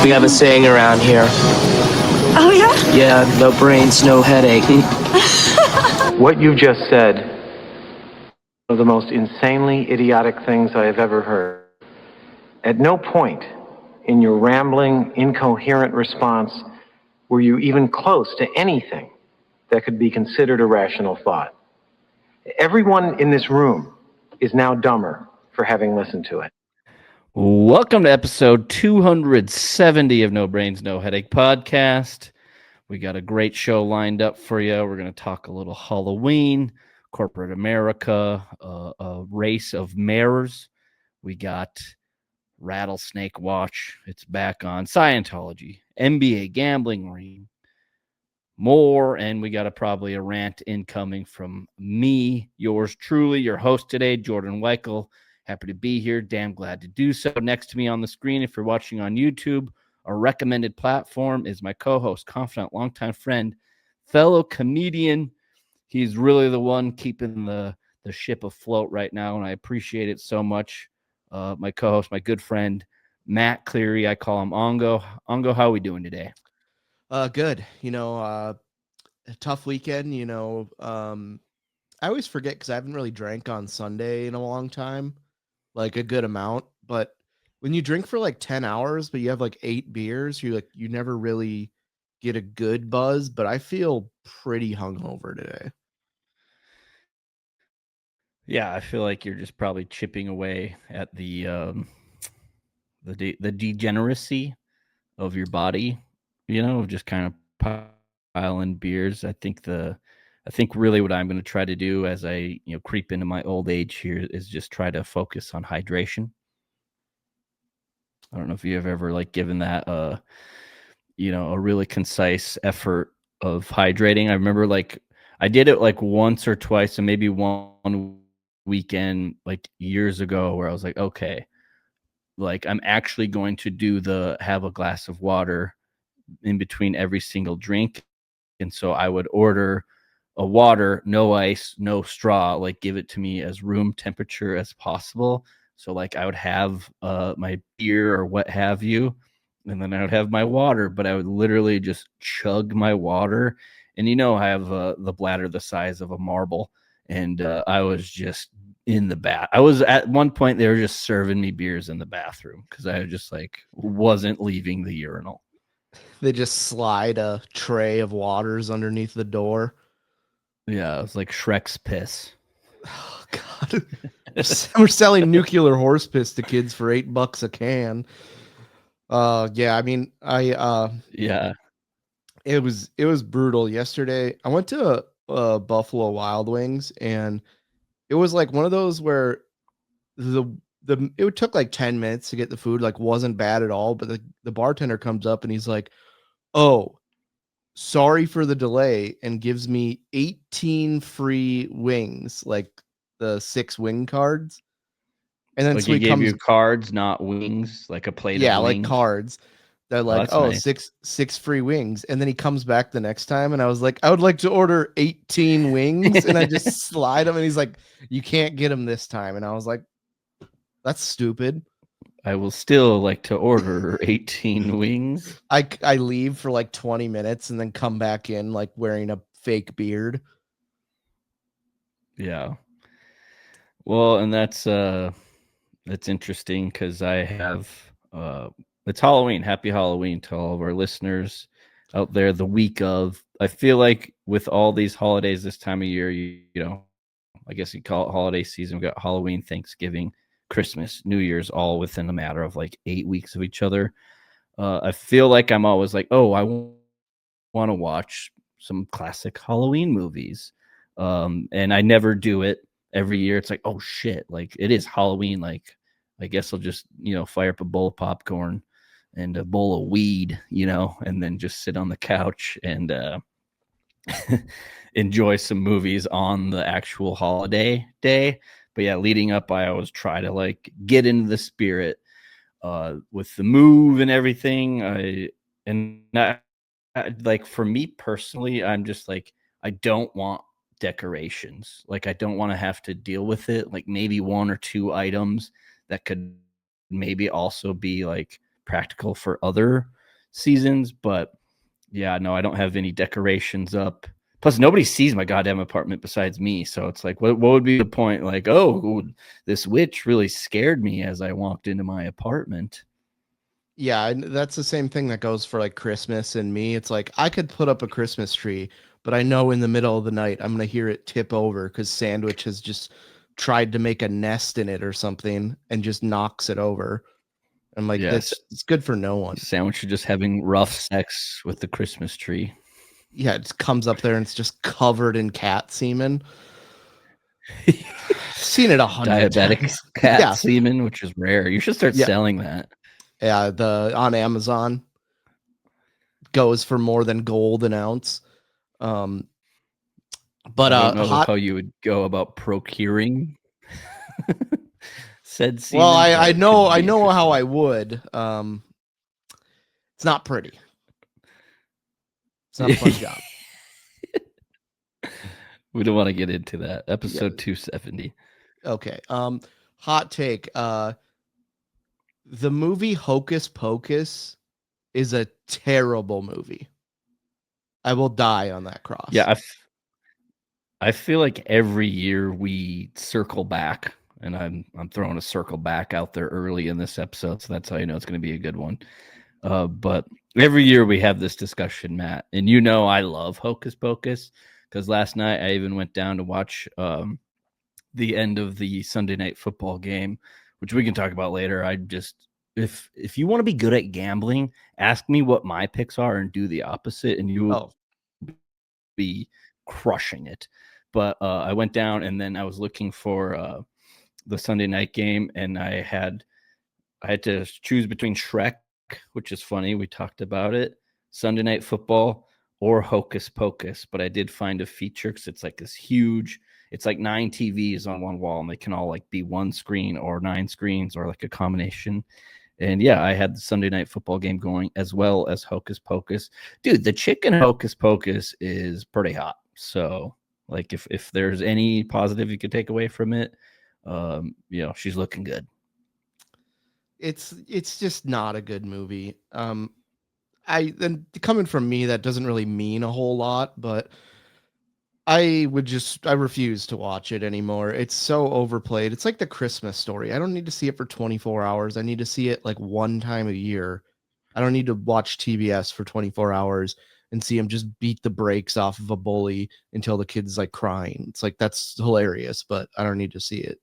We have a saying around here. Oh, yeah? Yeah, no brains, no headache. What you just said are the most insanely idiotic things I have ever heard. At no point in your rambling, incoherent response were you even close to anything that could be considered a rational thought. Everyone in this room is now dumber for having listened to it. Welcome to episode 270 of No Brains, No Headache podcast. We got a great show lined up for you. We're going to talk a little Halloween, corporate America, a race of mares. We got Rattlesnake Watch. It's back on Scientology, NBA gambling, more, and we got probably a rant incoming from me, yours truly, your host today, Jordan Weichel. Happy to be here. Damn glad to do so. Next to me on the screen, if you're watching on YouTube, our recommended platform is my co-host, confidant, longtime friend, fellow comedian. He's really the one keeping the ship afloat right now, and I appreciate it so much. My co-host, my good friend, Matt Cleary. I call him Ongo. Ongo, how are we doing today? Good. A tough weekend. I always forget because I haven't really drank on Sunday in a long time, like a good amount. But when you drink for like 10 hours, but you have like 8 beers, you never really get a good buzz. But I feel pretty hungover today. Yeah, I feel like you're just probably chipping away at the degeneracy of your body, just kind of piling beers. I think really what I'm going to try to do as I, creep into my old age here is just try to focus on hydration. I don't know if you have ever given that a really concise effort of hydrating. I remember I did it once or twice, and maybe one weekend years ago where I was like, okay, I'm actually going to have a glass of water in between every single drink. And so I would order a water, no ice, no straw, give it to me as room temperature as possible. So I would have my beer or what have you, and then I would have my water, but I would literally just chug my water. And I have the bladder the size of a marble, and I was just in the bath. I was at one point, they were just serving me beers in the bathroom because I just wasn't leaving the urinal. They just slide a tray of waters underneath the door. Yeah, it was like Shrek's piss. Oh, God. We're selling nuclear horse piss to kids for $8 a can. Yeah, I mean, yeah, it was brutal yesterday. I went to Buffalo Wild Wings, and it was one of those where it took 10 minutes to get the food, wasn't bad at all, but the bartender comes up and he's like, "Oh, sorry for the delay," and gives me 18 free wings, the 6 wing cards. And then so he gave you cards, not wings, a plate of wings. Cards. They're nice. 6 free wings. And then he comes back the next time, and I was like, I would like to order 18 wings. And I just slide them, and he's like, you can't get them this time. And I was like, that's stupid. I will still like to order 18 wings. I leave for 20 minutes and then come back in wearing a fake beard. Yeah. Well, and that's interesting because I have it's Halloween. Happy Halloween to all of our listeners out there. The week of, I feel like with all these holidays this time of year, you know, I guess you call it holiday season. We've got Halloween, Thanksgiving, Christmas, New Year's, all within a matter of 8 weeks of each other. I feel like I'm always like, oh, I want to watch some classic Halloween movies. And I never do it every year. It's like, oh shit, it is Halloween. I guess I'll just, fire up a bowl of popcorn and a bowl of weed, and then just sit on the couch and enjoy some movies on the actual holiday day. But yeah, leading up, I always try to get into the spirit with the move and everything. For me personally, I'm just I don't want decorations. I don't want to have to deal with it. Maybe 1 or 2 items that could maybe also be practical for other seasons. But yeah, no, I don't have any decorations up. Plus, nobody sees my goddamn apartment besides me. So it's like, what would be the point? Like, oh, this witch really scared me as I walked into my apartment. Yeah, and that's the same thing that goes for like Christmas and me. It's like I could put up a Christmas tree, but I know in the middle of the night I'm gonna hear it tip over because Sandwich has just tried to make a nest in it or something and just knocks it over. I'm like, Yes, it's good for no one. Sandwich are just having rough sex with the Christmas tree. Yeah, it just comes up there and it's just covered in cat semen. Seen it 100 Diabetic times. cat Yeah. semen, which is rare. You should start Yeah. selling that. Yeah, on Amazon goes for more than gold an ounce. But I don't know hot. how you would go about procuring said semen. Well, but I it know could be how interesting. I would. It's not pretty. It's not a fun job. We don't want to get into that. Episode Yeah. 270. Okay. Hot take. The movie Hocus Pocus is a terrible movie. I will die on that cross. Yeah, I feel like every year we circle back, and I'm throwing a circle back out there early in this episode, so that's how you know it's going to be a good one. But every year we have this discussion, Matt, and you know I love Hocus Pocus because last night I even went down to watch the end of the Sunday night football game, which we can talk about later. I just if you want to be good at gambling, ask me what my picks are and do the opposite, and you will be crushing it. But I went down and then I was looking for the Sunday night game, and I had to choose between Shrek, which is funny. We talked about it, Sunday Night Football, or Hocus Pocus. But I did find a feature because it's like this huge. It's like 9 TVs on one wall, and they can all like be one screen or 9 screens or like a combination. And yeah, I had the Sunday Night Football game going as well as Hocus Pocus. Dude, the chick in Hocus Pocus is pretty hot. So like if there's any positive you could take away from it, she's looking good. It's just not a good movie. Then coming from me, that doesn't really mean a whole lot, but I refuse to watch it anymore. It's so overplayed. It's like the Christmas Story. I don't need to see it for 24 hours. I need to see it like one time a year. I don't need to watch TBS for 24 hours and see him just beat the brakes off of a bully until the kid's like crying. It's like, that's hilarious, but I don't need to see it.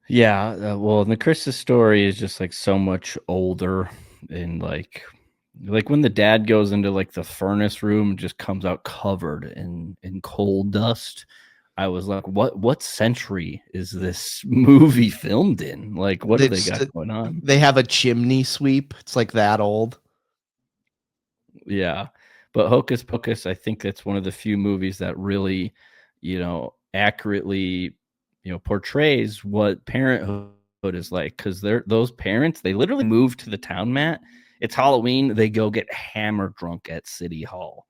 Yeah, well, the Christmas Story is just like so much older, and like when the dad goes into like the furnace room and just comes out covered in coal dust. I was like, what century is this movie filmed in? Like, what do they got going on? They have a chimney sweep. It's like that old. Yeah. But Hocus Pocus, I think that's one of the few movies that really, accurately, portrays what parenthood is like. Because those parents, they literally move to the town, Matt. It's Halloween. They go get hammered drunk at City Hall.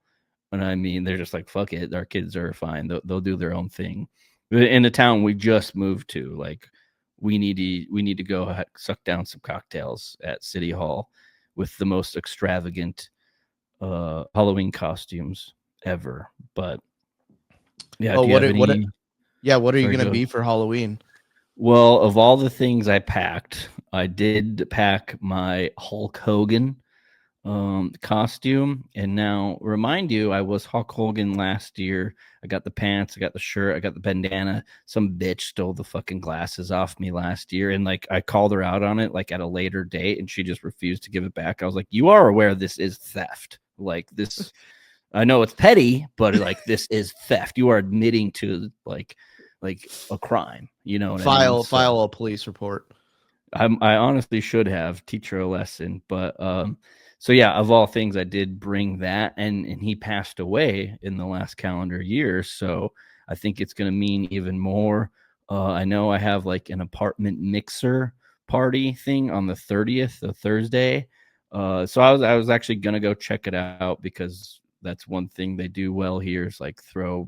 And I mean, they're just like, fuck it. Our kids are fine. They'll do their own thing. In the town we just moved to, like, we need to go suck down some cocktails at City Hall with the most extravagant Halloween costumes ever. But yeah, what are you gonna be for Halloween? Well, of all the things I packed, I did pack my Hulk Hogan costume. And now remind you, I was Hulk Hogan last year. I got the pants, I got the shirt, I got the bandana. Some bitch stole the fucking glasses off me last year, and like I called her out on it like at a later date, and she just refused to give it back. I was like, you are aware this is theft. Like, this, I know it's petty, but like, this is theft. You are admitting to like a crime, File a police report. I honestly should have teach her a lesson, but so yeah, of all things, I did bring that, and he passed away in the last calendar year, so I think it's going to mean even more. I know I have like an apartment mixer party thing on the 30th, the Thursday. So I was actually going to go check it out, because that's one thing they do well here is like throw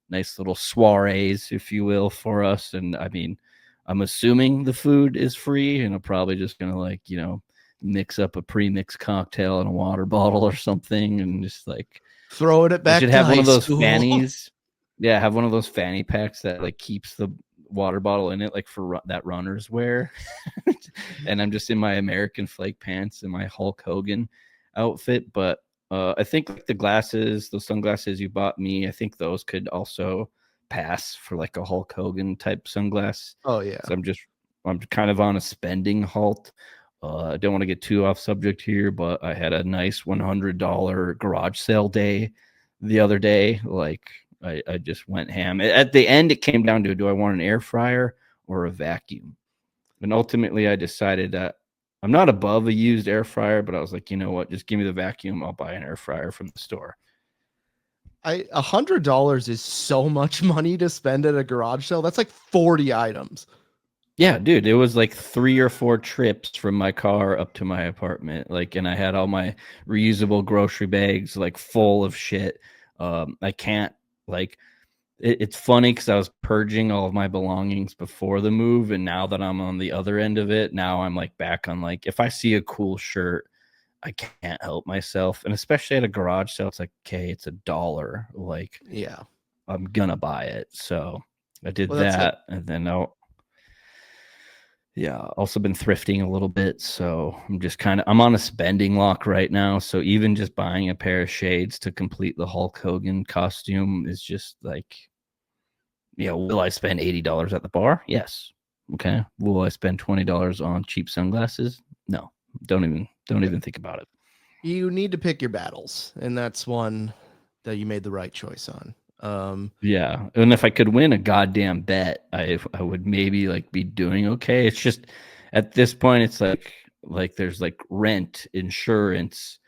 nice little soirees, if you will, for us. And I mean, I'm assuming the food is free, and I'm probably just going to mix up a pre-mixed cocktail in a water bottle or something, and just like throwing it back. I should to have one high of those school. fannies. Yeah, have one of those fanny packs that like keeps the water bottle in it, like for that runners wear. And I'm just in my American flake pants and my Hulk Hogan outfit. But I think like the glasses, those sunglasses you bought me, I think those could also pass for like a Hulk Hogan type sunglass. Oh yeah. So I'm kind of on a spending halt. I don't want to get too off subject here, but I had a nice $100 garage sale day the other day. Like I just went ham. At the end, it came down to, do I want an air fryer or a vacuum? And ultimately, I decided that I'm not above a used air fryer, but I was like, you know what? Just give me the vacuum. I'll buy an air fryer from the store. $100 is so much money to spend at a garage sale. That's like 40 items. Yeah, dude, it was like 3 or 4 trips from my car up to my apartment. Like, and I had all my reusable grocery bags like full of shit. I can't like it's funny because I was purging all of my belongings before the move, and now that I'm on the other end of it, now I'm like back on like if I see a cool shirt, I can't help myself. And especially at a garage sale, it's like, okay, it's $1. Like, yeah, I'm gonna buy it. So I did that, like, and then also been thrifting a little bit. So I'm on a spending lock right now. So even just buying a pair of shades to complete the Hulk Hogan costume is just like, will I spend $80 at the bar? Yes. Okay. Will I spend $20 on cheap sunglasses? No. Don't even think about it. You need to pick your battles, and that's one that you made the right choice on. Yeah, and if I could win a goddamn bet, I would maybe like be doing okay. It's just at this point, it's like there's like rent, insurance,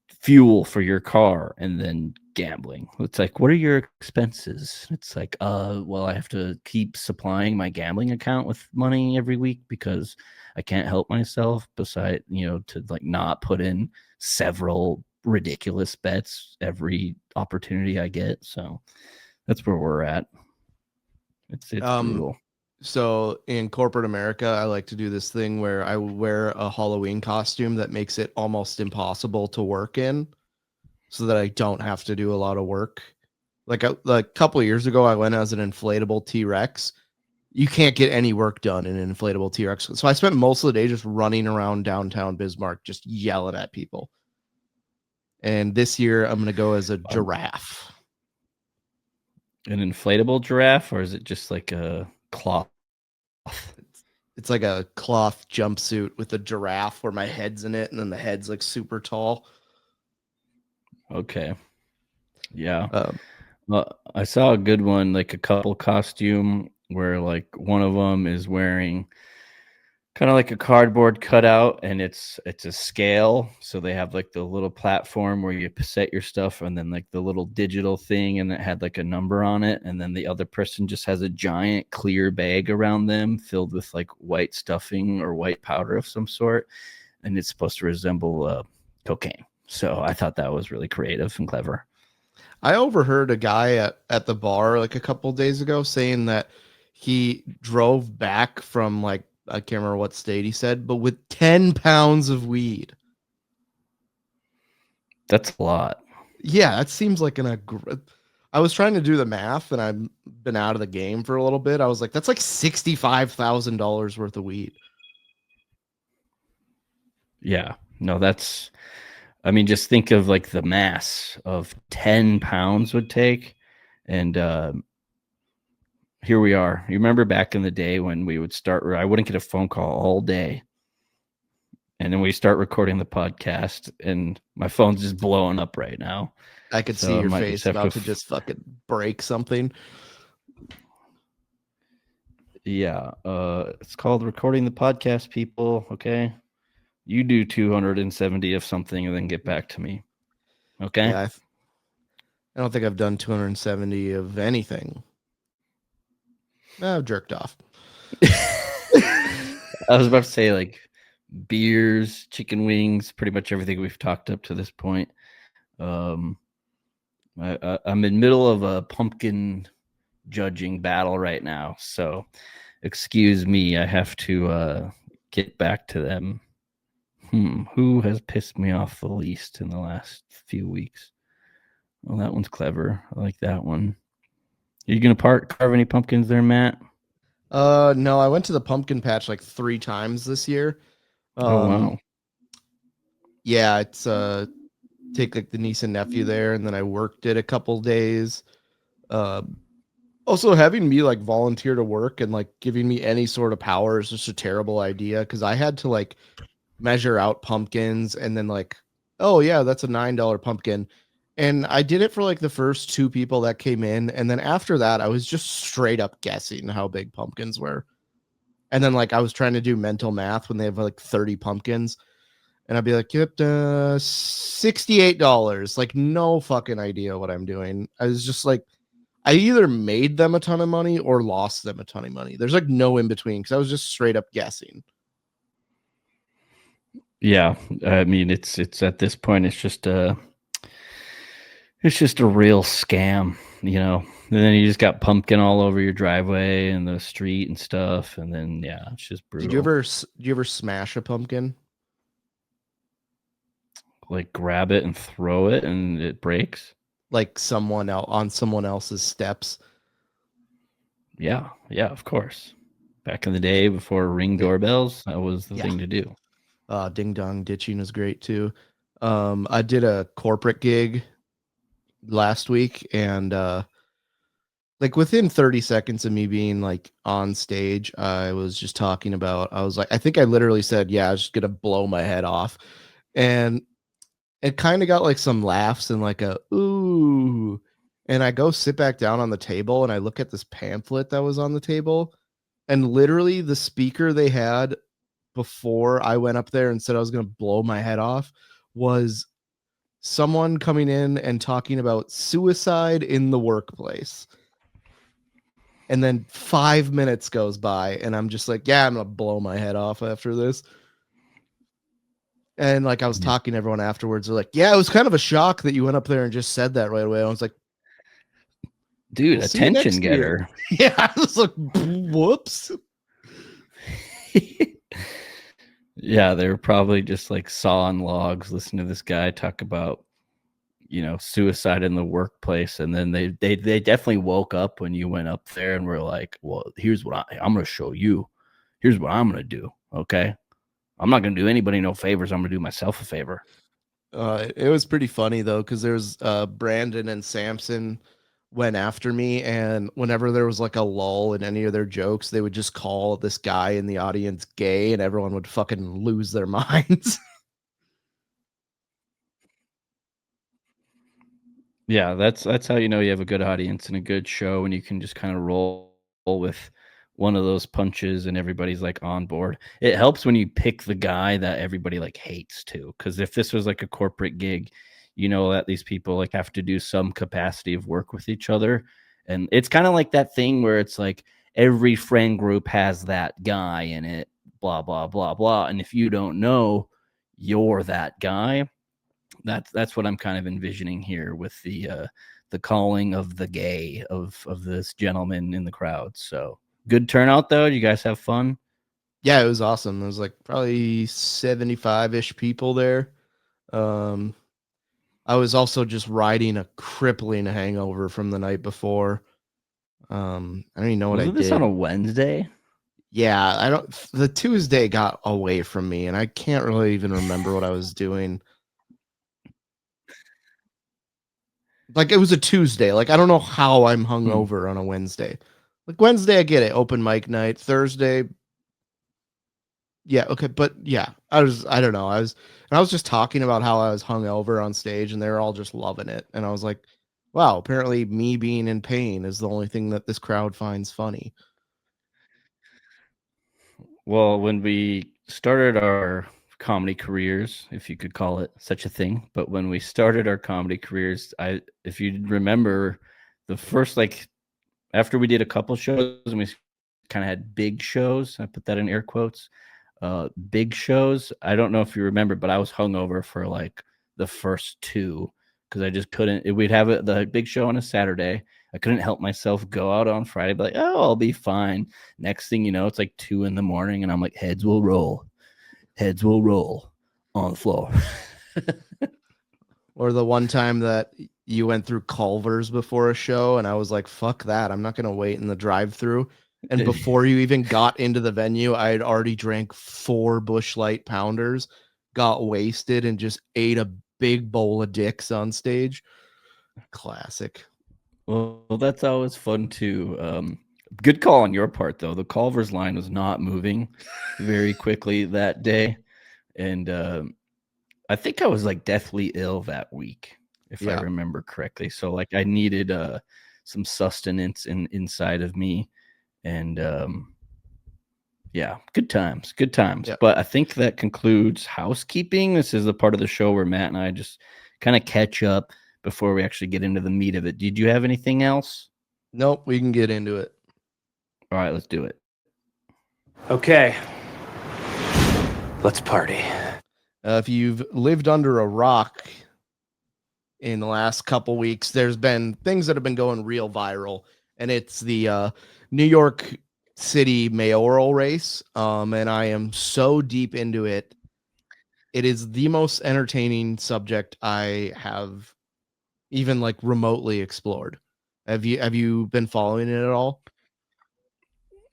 fuel for your car, and then gambling. It's like, what are your expenses? It's like, well, I have to keep supplying my gambling account with money every week because I can't help myself. Besides, to like not put in several ridiculous bets every opportunity I get. So that's where we're at. It's brutal. So in corporate America, I like to do this thing where I wear a Halloween costume that makes it almost impossible to work in, so that I don't have to do a lot of work. Like a couple of years ago, I went as an inflatable T-Rex. You can't get any work done in an inflatable T-Rex. So I spent most of the day just running around downtown Bismarck, just yelling at people. And this year, I'm going to go as a giraffe. An inflatable giraffe, or is it just like a cloth? It's like a cloth jumpsuit with a giraffe where my head's in it, and then the head's like super tall. Okay. Yeah. Well, I saw a good one, like a couple costume where like one of them is wearing kind of like a cardboard cutout, and it's a scale. So they have like the little platform where you set your stuff, and then like the little digital thing, and it had like a number on it. And then the other person just has a giant clear bag around them filled with like white stuffing or white powder of some sort. And it's supposed to resemble cocaine. So I thought that was really creative and clever. I overheard a guy at the bar like a couple of days ago saying that he drove back from like, I can't remember what state he said, but with 10 pounds of weed. That's a lot. Yeah, that seems like I was trying to do the math, and I've been out of the game for a little bit. I was like, that's like $65,000 worth of weed. Yeah. No, just think of like the mass of 10 pounds would take. And here we are. You remember back in the day when we would I wouldn't get a phone call all day. And then we start recording the podcast, and my phone's just blowing up right now. I could see your face about to just fucking break something. Yeah. It's called recording the podcast, people. Okay. You do 270 of something and then get back to me. Okay. Yeah, I don't think I've done 270 of anything. I've jerked off. I was about to say like beers, chicken wings, pretty much everything we've talked up to this point. I'm in middle of a pumpkin judging battle right now, so excuse me. I have to get back to them. Who has pissed me off the least in the last few weeks? Well, that one's clever. I like that one. Are you gonna carve any pumpkins there, Matt? No, I went to the pumpkin patch like 3 times this year. Oh wow. Yeah, it's take like the niece and nephew there, and then I worked it a couple days. Also having me like volunteer to work and like giving me any sort of power is just a terrible idea because I had to like measure out pumpkins and then like, oh yeah, that's a $9 pumpkin. And I did it for like the first 2 people that came in, and then after that I was just straight up guessing how big pumpkins were. And then like I was trying to do mental math when they have like 30 pumpkins, and I'd be like, yep, $68. Like, no fucking idea what I'm doing. I was just like, I either made them a ton of money or lost them a ton of money. There's like no in between because I was just straight up guessing. Yeah, I mean it's at this point it's just a real scam, you know. And then you just got pumpkin all over your driveway and the street and stuff, and then yeah, it's just brutal. Did you ever smash a pumpkin? Like grab it and throw it and it breaks? Like someone else on someone else's steps? Yeah, of course. Back in the day before Ring doorbells, that was the thing to do. Ding dong ditching is great too. I did a corporate gig last week, and like within 30 seconds of me being like on stage, I was just talking about, I was like, I think I literally said, yeah, I was just gonna blow my head off. And it kind of got like some laughs and like a ooh. And I go sit back down on the table and I look at this pamphlet that was on the table, and literally the speaker they had before I went up there and said I was going to blow my head off was someone coming in and talking about suicide in the workplace. And then 5 minutes goes by and I'm just like, yeah, I'm going to blow my head off after this. And like I was talking to everyone afterwards, they're like, yeah, it was kind of a shock that you went up there and just said that right away. I was like, dude, we'll attention getter. Yeah, I was like, whoops. Yeah, they were probably just like sawing logs, listening to this guy talk about, you know, suicide in the workplace, and then they definitely woke up when you went up there and were like, well, here's what I'm going to show you. Here's what I'm going to do. Okay, I'm not going to do anybody no favors. I'm going to do myself a favor. It was pretty funny though, because there's Brandon and Samson went after me, and whenever there was like a lull in any of their jokes, they would just call this guy in the audience gay, and everyone would fucking lose their minds. Yeah, that's how you know you have a good audience and a good show, and you can just kind of roll with one of those punches and everybody's like on board. It helps when you pick the guy that everybody like hates too, because if this was like a corporate gig, you know that these people like have to do some capacity of work with each other, and it's kind of like that thing where it's like every friend group has that guy in it, blah blah blah blah, and if you don't know you're that guy, that's what I'm kind of envisioning here with the calling of the gay of this gentleman in the crowd. So good turnout though. You guys have fun? Yeah, it was awesome. There was like probably 75-ish people there. I was also just riding a crippling hangover from the night before. I don't even know what I Wasn't this did. on a Wednesday? Yeah, I don't. The Tuesday got away from me, and I can't really even remember what I was doing. Like it was a Tuesday. Like I don't know how I'm hungover on a Wednesday. Like Wednesday, I get it. Open mic night. Thursday, yeah, okay, but yeah, I don't know. I was just talking about how I was hungover on stage, and they were all just loving it. And I was like, wow, apparently me being in pain is the only thing that this crowd finds funny. Well, when we started our comedy careers, if you could call it such a thing, but when we started our comedy careers, if you remember, the first like after we did a couple shows and we kind of had big shows, I put that in air quotes, big shows. I don't know if you remember, but I was hungover for like the first 2 because I just couldn't. We'd have the big show on a Saturday. I couldn't help myself go out on Friday, but like, oh, I'll be fine. Next thing you know, it's like 2 a.m. and I'm like, heads will roll. on the floor. Or the one time that you went through Culver's before a show, and I was like, fuck that. I'm not going to wait in the drive-thru. And before you even got into the venue, I had already drank 4 Busch Light Pounders, got wasted, and just ate a big bowl of dicks on stage. Classic. Well, that's always fun too. Good call on your part, though. The Culver's line was not moving very quickly that day. And I think I was like deathly ill that week, if I remember correctly. So like I needed some sustenance inside of me. And yeah, good times. Yeah. But I think that concludes housekeeping. This is the part of the show where Matt and I just kind of catch up before we actually get into the meat of it. Did you have anything else? Nope, we can get into it. All right, let's do it. Okay. Let's party. If you've lived under a rock in the last couple weeks, there's been things that have been going real viral, and it's the New York City mayoral race. And I am so deep into it. It is the most entertaining subject I have even like remotely explored. Have you been following it at all?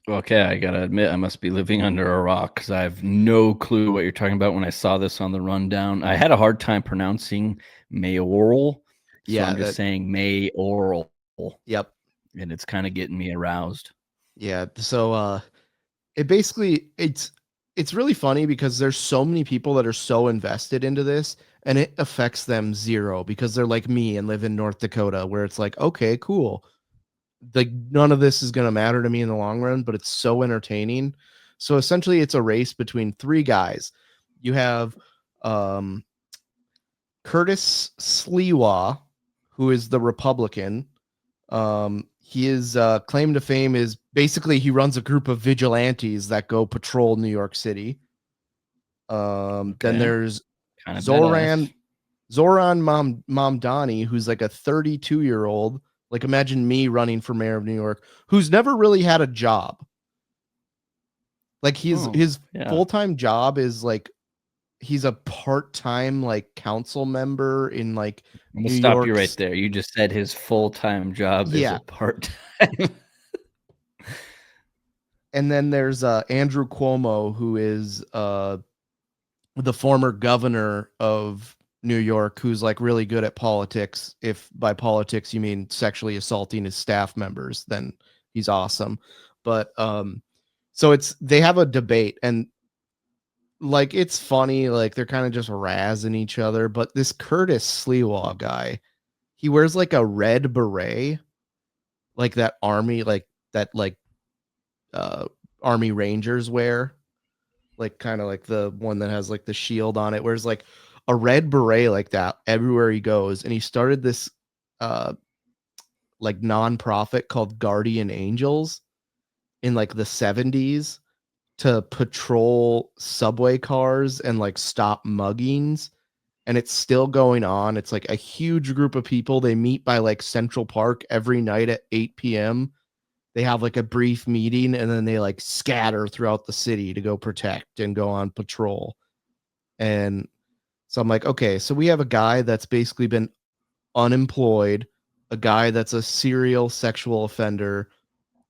Okay, I gotta admit, I must be living under a rock because I have no clue what you're talking about. When I saw this on the rundown, I had a hard time pronouncing mayoral, so I'm just saying mayoral. Yep. And it's kind of getting me aroused. Yeah. So it basically it's really funny because there's so many people that are so invested into this, and it affects them zero because they're like me and live in North Dakota, where it's like, okay, cool. Like none of this is going to matter to me in the long run, but it's so entertaining. So essentially it's a race between 3 guys. You have Curtis Sliwa, who is the Republican. His claim to fame is basically he runs a group of vigilantes that go patrol New York City. Then there's Zoran Mamdani, who's like a 32-year-old. Like imagine me running for mayor of New York, who's never really had a job. Like his full-time job is like he's a part-time like council member in like I'm gonna stop you right there. You just said his full-time job is a part-time. And then there's Andrew Cuomo, who is the former governor of New York, who's like really good at politics. If by politics you mean sexually assaulting his staff members, then he's awesome. But so they have a debate, and like it's funny, like they're kind of just razzing each other. But this Curtis Sliwa guy, he wears like a red beret, like that army, like that like Army Rangers wear, like kind of like the one that has like the shield on it, wears like a red beret like that everywhere he goes. And he started this like nonprofit called Guardian Angels in like the 70s to patrol subway cars and like stop muggings. And it's still going on. It's like a huge group of people. They meet by like Central Park every night at 8 p.m. They have like a brief meeting, and then they like scatter throughout the city to go protect and go on patrol. And so I'm like, okay, so we have a guy that's basically been unemployed, a guy that's a serial sexual offender,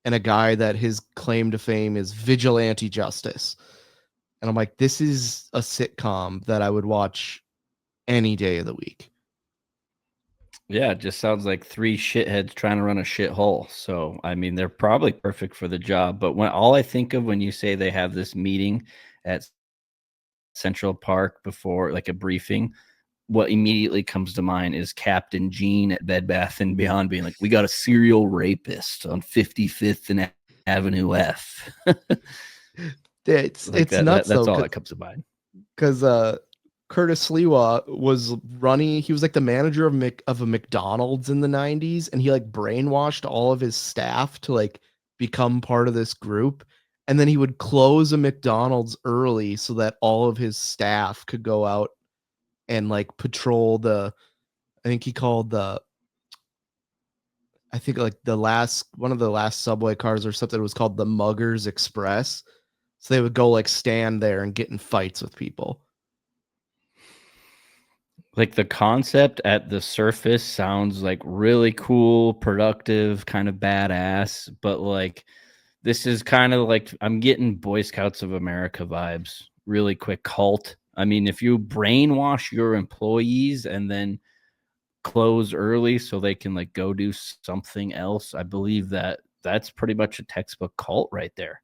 and a guy that his claim to fame is vigilante justice. And I'm like, this is a sitcom that I would watch any day of the week. Yeah, it just sounds like 3 shitheads trying to run a shithole. So, I mean, they're probably perfect for the job. But all I think of when you say they have this meeting at Central Park before like a briefing, what immediately comes to mind is Captain Gene at Bed Bath & Beyond being like, we got a serial rapist on 55th and Avenue F. It's nuts. That's all that comes to mind. Because Curtis Sliwa was running. He was like the manager of a McDonald's in the 90s, and he like brainwashed all of his staff to like become part of this group. And then he would close a McDonald's early so that all of his staff could go out and like patrol I think he called like one of the last subway cars or something was called the Muggers Express. So they would go like stand there and get in fights with people. like the concept at the surface sounds like really cool, productive, kind of badass, but like this is kind of like I'm getting Boy Scouts of America vibes, really quick cult. I mean, if you brainwash your employees and then close early so they can like go do something else, I believe that that's pretty much a textbook cult right there.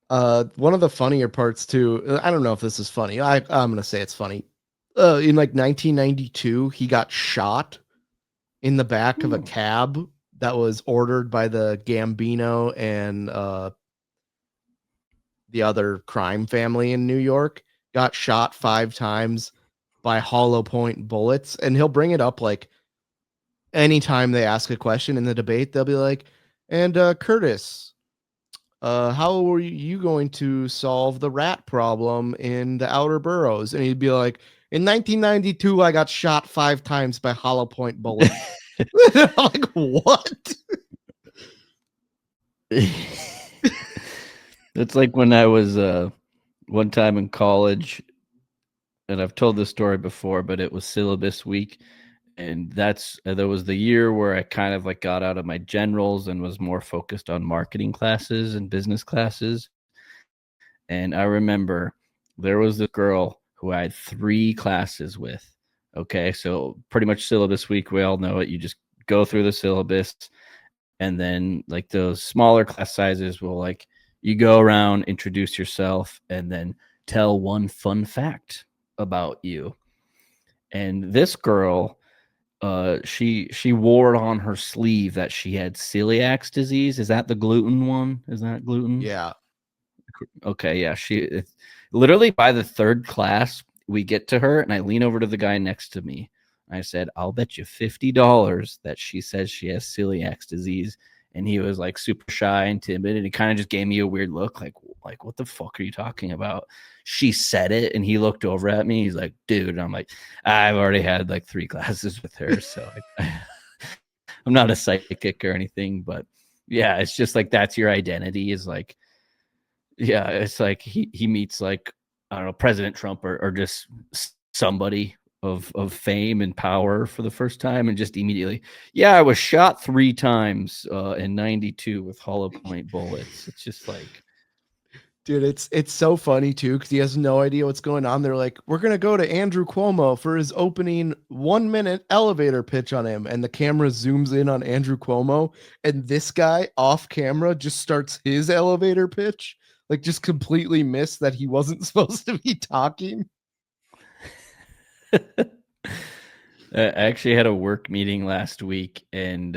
One of the funnier parts too, I don't know if this is funny. I'm gonna say it's funny. In like 1992, he got shot in the back of a cab that was ordered by the Gambino and the other crime family in New York. Got shot 5 times by hollow point bullets, and he'll bring it up like anytime they ask a question in the debate. They'll be like, "And Curtis, how are you going to solve the rat problem in the outer boroughs?" And he'd be like, "In 1992, I got shot 5 times by hollow point bullets." I'm like, what? It's like when I was one time in college, and I've told this story before, but it was syllabus week. And that was the year where I kind of like got out of my generals and was more focused on marketing classes and business classes. And I remember there was this girl who I had 3 classes with. Okay, so pretty much syllabus week, we all know it. You just go through the syllabus, and then like those smaller class sizes will like you go around, introduce yourself, and then tell one fun fact about you. And this girl, she wore it on her sleeve that she had celiac disease. Is that the gluten one? Is that gluten? Yeah. Okay, yeah. She literally by the 3rd class, we get to her, and I lean over to the guy next to me. I said, "I'll bet you $50 that she says she has celiac disease." And he was like super shy and timid, and he kind of just gave me a weird look, like what the fuck are you talking about? She said it, and he looked over at me. He's like, "Dude," and I'm like, "I've already had like 3 classes with her, so I'm not a psychic or anything." But yeah, it's just like that's your identity is like, yeah, it's like he meets like I don't know President Trump or just somebody of fame and power for the first time, and just immediately, yeah, I was shot 3 times in '92 with hollow point bullets. It's just like, Dude, it's so funny too because he has no idea what's going on. They're like, "We're gonna go to Andrew Cuomo for his opening 1-minute elevator pitch on him," and the camera zooms in on Andrew Cuomo, and this guy off camera just starts his elevator pitch, like just completely missed that he wasn't supposed to be talking. I actually had a work meeting last week, and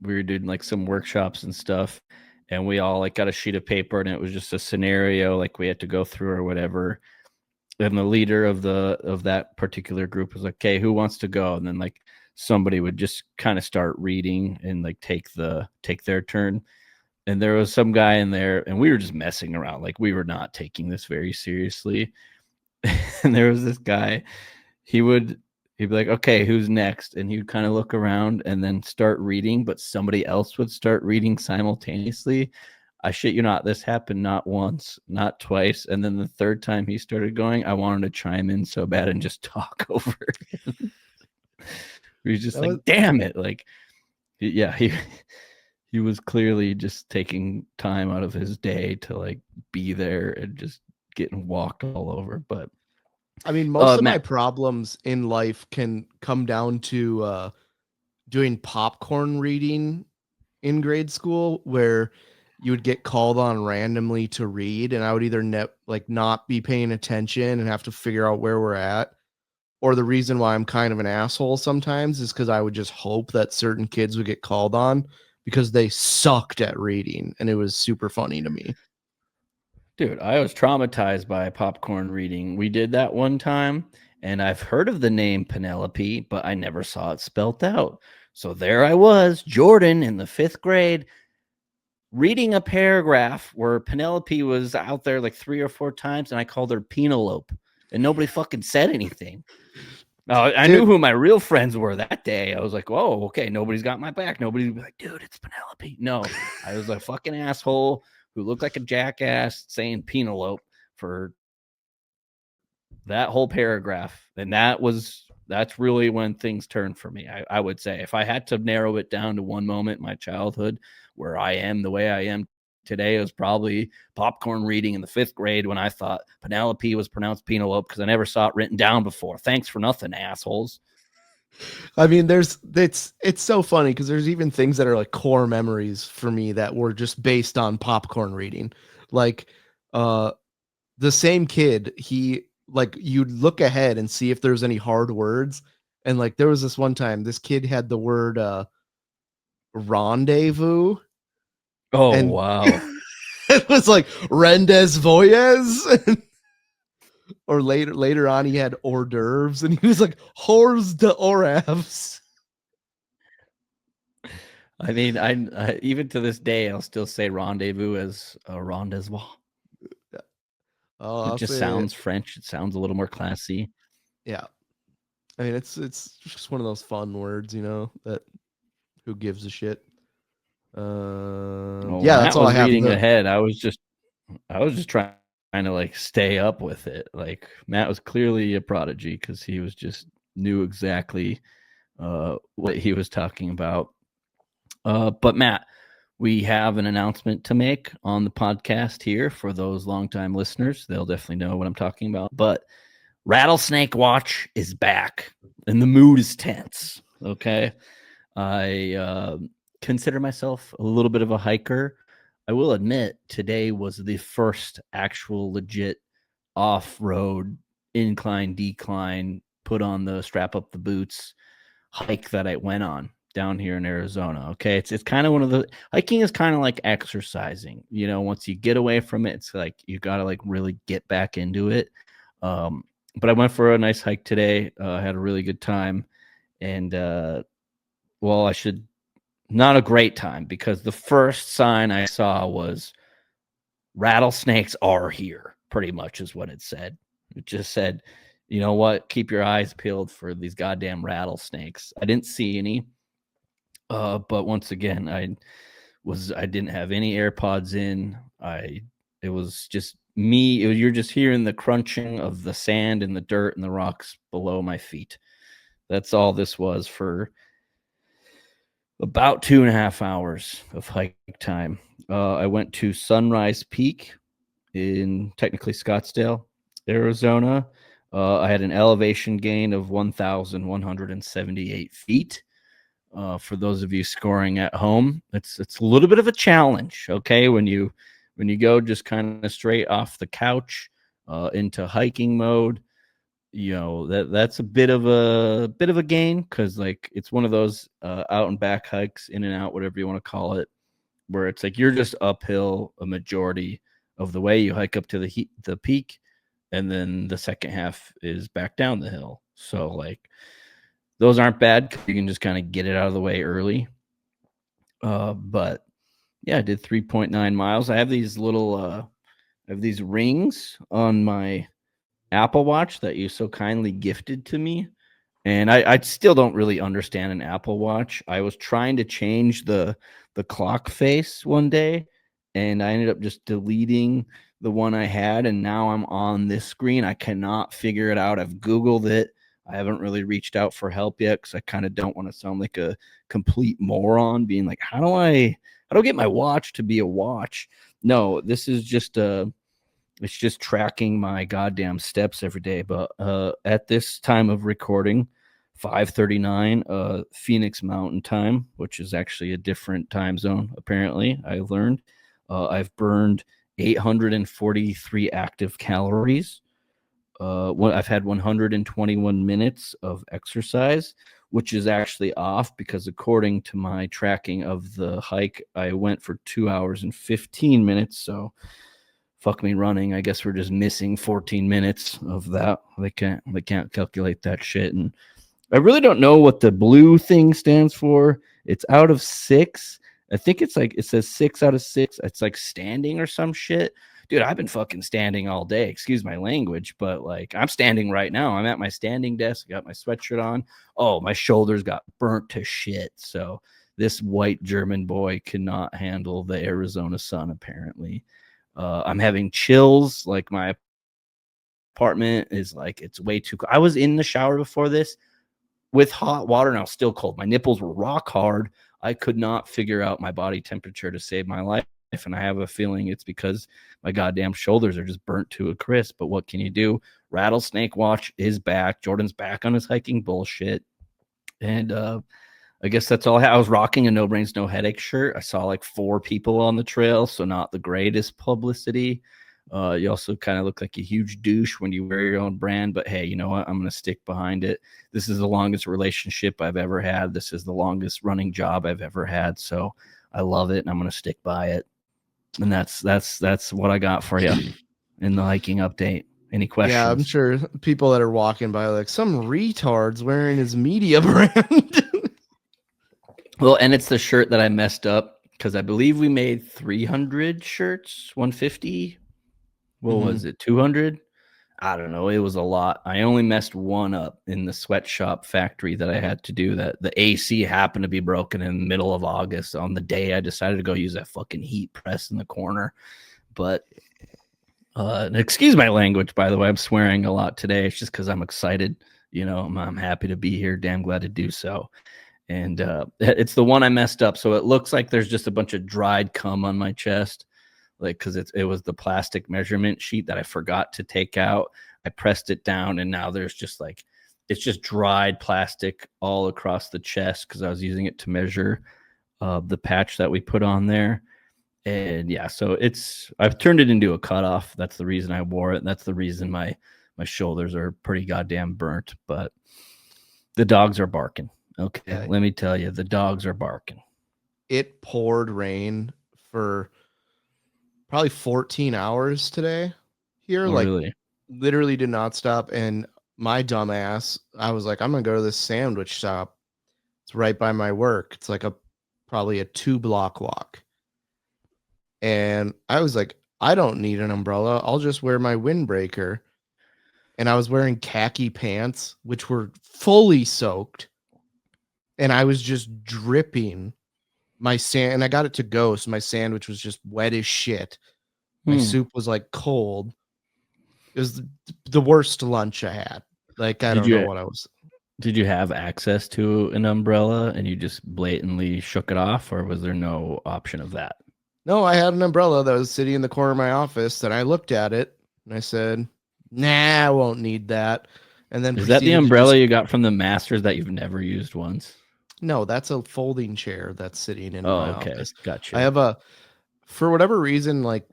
we were doing like some workshops and stuff, and we all like got a sheet of paper, and it was just a scenario like we had to go through or whatever. And the leader of that particular group was like, "Okay, who wants to go?" And then like somebody would just kind of start reading and like take their turn. And there was some guy in there, and we were just messing around, like we were not taking this very seriously. And there was this guy, he'd be like, "Okay, who's next?" And he would kind of look around and then start reading, but somebody else would start reading simultaneously. I shit you not, this happened not once, not twice. And then the 3rd time he started going, I wanted to chime in so bad and just talk over him. He was just That like, was, damn it. Like, yeah, he was clearly just taking time out of his day to like be there and just getting walked all over. But I mean, most of my Matt, problems in life can come down to doing popcorn reading in grade school, where you would get called on randomly to read, and I would either not be paying attention and have to figure out where we're at, or the reason why I'm kind of an asshole sometimes is because I would just hope that certain kids would get called on because they sucked at reading, and it was super funny to me. dude, I was traumatized by popcorn reading. We did that one time, and I've heard of the name Penelope, but I never saw it spelt out. So there I was, Jordan, in the 5th grade, reading a paragraph where Penelope was out there like 3 or 4 times, and I called her Penelope, and nobody fucking said anything. I knew Dude, who my real friends were that day. I was like, "Whoa, okay, nobody's got my back." Nobody's be like, "Dude, it's Penelope." No, I was a fucking asshole who looked like a jackass saying Penelope for that whole paragraph. And that's really when things turned for me. I would say if I had to narrow it down to one moment in my childhood where I am the way I am today, it was probably popcorn reading in the 5th grade when I thought Penelope was pronounced Penelope because I never saw it written down before. Thanks for nothing, assholes. I mean, it's so funny because there's even things that are like core memories for me that were just based on popcorn reading. Like the same kid, he like you'd look ahead and see if there's any hard words. And like there was this one time this kid had the word rendezvous. Oh, And wow. it was like Rendez Voyez. Or later on he had hors d'oeuvres and he was like hors d'oeuvres. I mean, I even to this day, I'll still say rendezvous as a rendezvous. Oh, It just sounds French. It sounds a little more classy. Yeah. I mean, it's just one of those fun words, you know, that who gives a shit. Well, Yeah, Matt that's all I was have. reading ahead. I was just trying to like stay up with it. Like Matt was clearly a prodigy because he was just knew exactly what he was talking about. But Matt, we have an announcement to make on the podcast here for those longtime listeners. They'll definitely know what I'm talking about. But Rattlesnake Watch is back, and the mood is tense. Okay, I consider myself a little bit of a hiker. I will admit today was the first actual legit off-road incline, decline, put on the strap up the boots hike that I went on down here in Arizona. Okay. It's kind of one of the hiking is kind of like exercising, you know, once you get away from it, it's like you got to like really get back into it. But I went for a nice hike today. I had a really good time. And well, I should not a great time because the first sign I saw was rattlesnakes are here, pretty much is what it said. It just said, you know what, keep your eyes peeled for these goddamn rattlesnakes. I didn't see any. But once again, I didn't have any AirPods in. It was just me. You're just hearing the crunching of the sand and the dirt and the rocks below my feet. That's all this was for about 2.5 hours of hike time. I went to Sunrise Peak in technically Scottsdale, Arizona. I had an elevation gain of 1,178 feet. For those of you scoring at home, it's a little bit of a challenge. Okay, when you go just kind of straight off the couch into hiking mode, you know that's a bit of a gain because like it's one of those out and back hikes, in and out, whatever you want to call it, where it's like you're just uphill a majority of the way. You hike up to the peak, and then the second half is back down the hill. So like those aren't bad because you can just kind of get it out of the way early. But yeah, I did 3.9 miles. I have these rings on my Apple Watch that you so kindly gifted to me. And I still don't really understand an Apple Watch. I was trying to change the clock face one day, and I ended up just deleting the one I had, and now I'm on this screen. I cannot figure it out. I've Googled it. I haven't really reached out for help yet because I kind of don't want to sound like a complete moron being like, how do I get my watch to be a watch? No, this is just it's just tracking my goddamn steps every day. But at this time of recording, 5:39 Phoenix Mountain Time, which is actually a different time zone, apparently, I learned. I've burned 843 active calories. I've had 121 minutes of exercise, which is actually off because according to my tracking of the hike, I went for 2 hours and 15 minutes. So fuck me running. I guess we're just missing 14 minutes of that. They can't calculate that shit. And I really don't know what the blue thing stands for. It's out of 6. I think it's like it says 6 out of 6. It's like standing or some shit. Dude, I've been fucking standing all day. Excuse my language, but like I'm standing right now. I'm at my standing desk, got my sweatshirt on. Oh, my shoulders got burnt to shit. So this white German boy cannot handle the Arizona sun, apparently. I'm having chills. Like my apartment is like, it's way too cold. I was in the shower before this with hot water and I was still cold. My nipples were rock hard. I could not figure out my body temperature to save my life. And I have a feeling it's because my goddamn shoulders are just burnt to a crisp. But what can you do? Rattlesnake Watch is back. Jordan's back on his hiking bullshit. And I guess that's all I was rocking a No Brains, No Headache shirt. I saw like 4 people on the trail, so not the greatest publicity. You also kind of look like a huge douche when you wear your own brand, but hey, you know what? I'm going to stick behind it. This is the longest relationship I've ever had. This is the longest running job I've ever had. So I love it and I'm going to stick by it. And that's what I got for you in the hiking update. Any questions? Yeah, I'm sure people that are walking by like some retard's wearing his media brand. Well, and it's the shirt that I messed up because I believe we made 300 shirts, 150. What was it? 200? I don't know. It was a lot. I only messed one up in the sweatshop factory that I had to do. That the AC happened to be broken in the middle of August on the day I decided to go use that fucking heat press in the corner. But excuse my language, by the way. I'm swearing a lot today. It's just because I'm excited. You know, I'm happy to be here. Damn glad to do so. And it's the one I messed up. So it looks like there's just a bunch of dried cum on my chest. Like, because it was the plastic measurement sheet that I forgot to take out. I pressed it down and now there's just like, it's just dried plastic all across the chest because I was using it to measure the patch that we put on there. And yeah, so I've turned it into a cutoff. That's the reason I wore it. That's the reason my shoulders are pretty goddamn burnt, but the dogs are barking. Okay, let me tell you, the dogs are barking. It poured rain for probably 14 hours today here. Really? Literally did not stop. And my dumbass, I was like, I'm going to go to this sandwich shop. It's right by my work. It's like probably a 2-block walk. And I was like, I don't need an umbrella. I'll just wear my windbreaker. And I was wearing khaki pants, which were fully soaked. And I was just dripping and I got it to go. So my sandwich was just wet as shit. My soup was like cold. It was the worst lunch I had. Like, I don't know what I was. Did you have access to an umbrella and you just blatantly shook it off, or was there no option of that? No, I had an umbrella that was sitting in the corner of my office, and I looked at it and I said, nah, I won't need that. And then is that the umbrella you got from the Masters that you've never used once? No, that's a folding chair that's sitting in my office. Gotcha. I have for whatever reason, like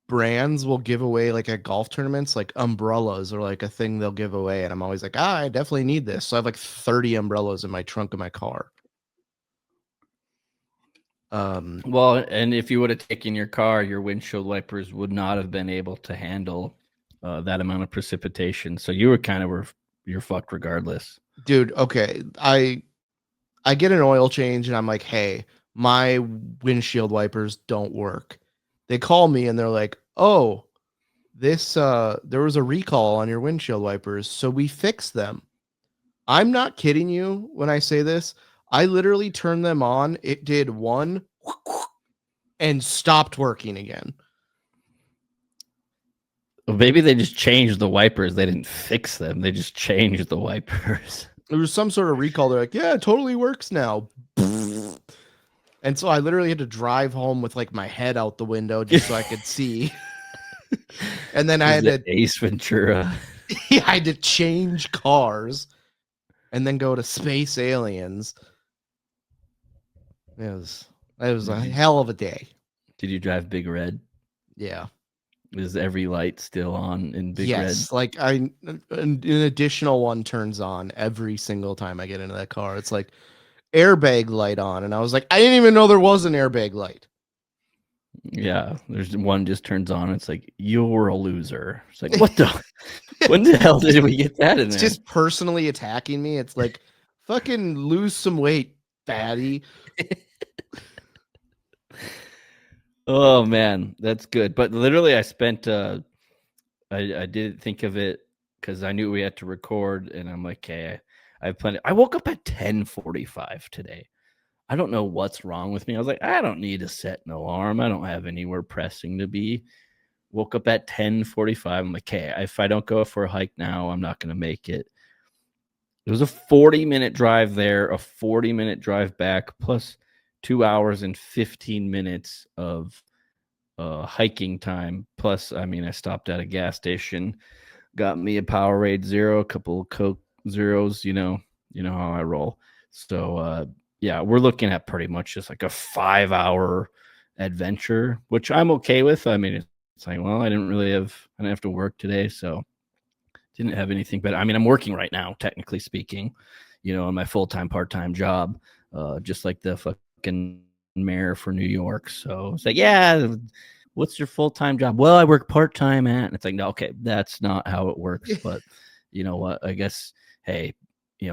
brands will give away like at golf tournaments, like umbrellas or like a thing they'll give away. And I'm always like, I definitely need this. So I have like 30 umbrellas in my trunk of my car. Well, and if you would have taken your car, your windshield wipers would not have been able to handle that amount of precipitation. So you were you're fucked regardless. Dude, okay. I get an oil change and I'm like, hey, my windshield wipers don't work. They call me and they're like, oh, there was a recall on your windshield wipers, so we fixed them. I'm not kidding you when I say this. I literally turned them on. It did one and stopped working again. Well, maybe they just changed the wipers. They didn't fix them. They just changed the wipers. There was some sort of recall. They're like, yeah, it totally works now. And so I literally had to drive home with like my head out the window just so I could see. And then I had to Ace Ventura. Yeah, I had to change cars and then go to Space Aliens. It was a hell of a day. Did you drive Big Red? Yeah. Is every light still on in Big Red? Yes, like an additional one turns on every single time I get into that car. It's like airbag light on, and I was like, I didn't even know there was an airbag light. Yeah, there's one just turns on. It's like, you're a loser. It's like, what the? When the hell did we get that in there? It's just personally attacking me. It's like, fucking lose some weight, fatty. Oh man, that's good. But literally, I spent. I did think of it because I knew we had to record, and I'm like, okay, I have plenty. I woke up at 10:45 today. I don't know what's wrong with me. I was like, I don't need to set an alarm. I don't have anywhere pressing to be. Woke up at 10:45. I'm like, okay, if I don't go for a hike now, I'm not going to make it. It was a 40-minute drive there, a 40-minute drive back, plus 2 hours and 15 minutes of hiking time. Plus, I mean, I stopped at a gas station, got me a Powerade Zero, a couple of Coke Zeros, you know how I roll. So, yeah, we're looking at pretty much just like a 5-hour adventure, which I'm okay with. I mean, it's like, well, I didn't have to work today, so didn't have anything. But I mean, I'm working right now, technically speaking, on my full-time, part-time job, just like the fucking mayor for New York. So it's like, yeah, what's your full-time job? Well, I work part-time at, and it's like, no, okay, that's not how it works. But you know what? I guess, hey,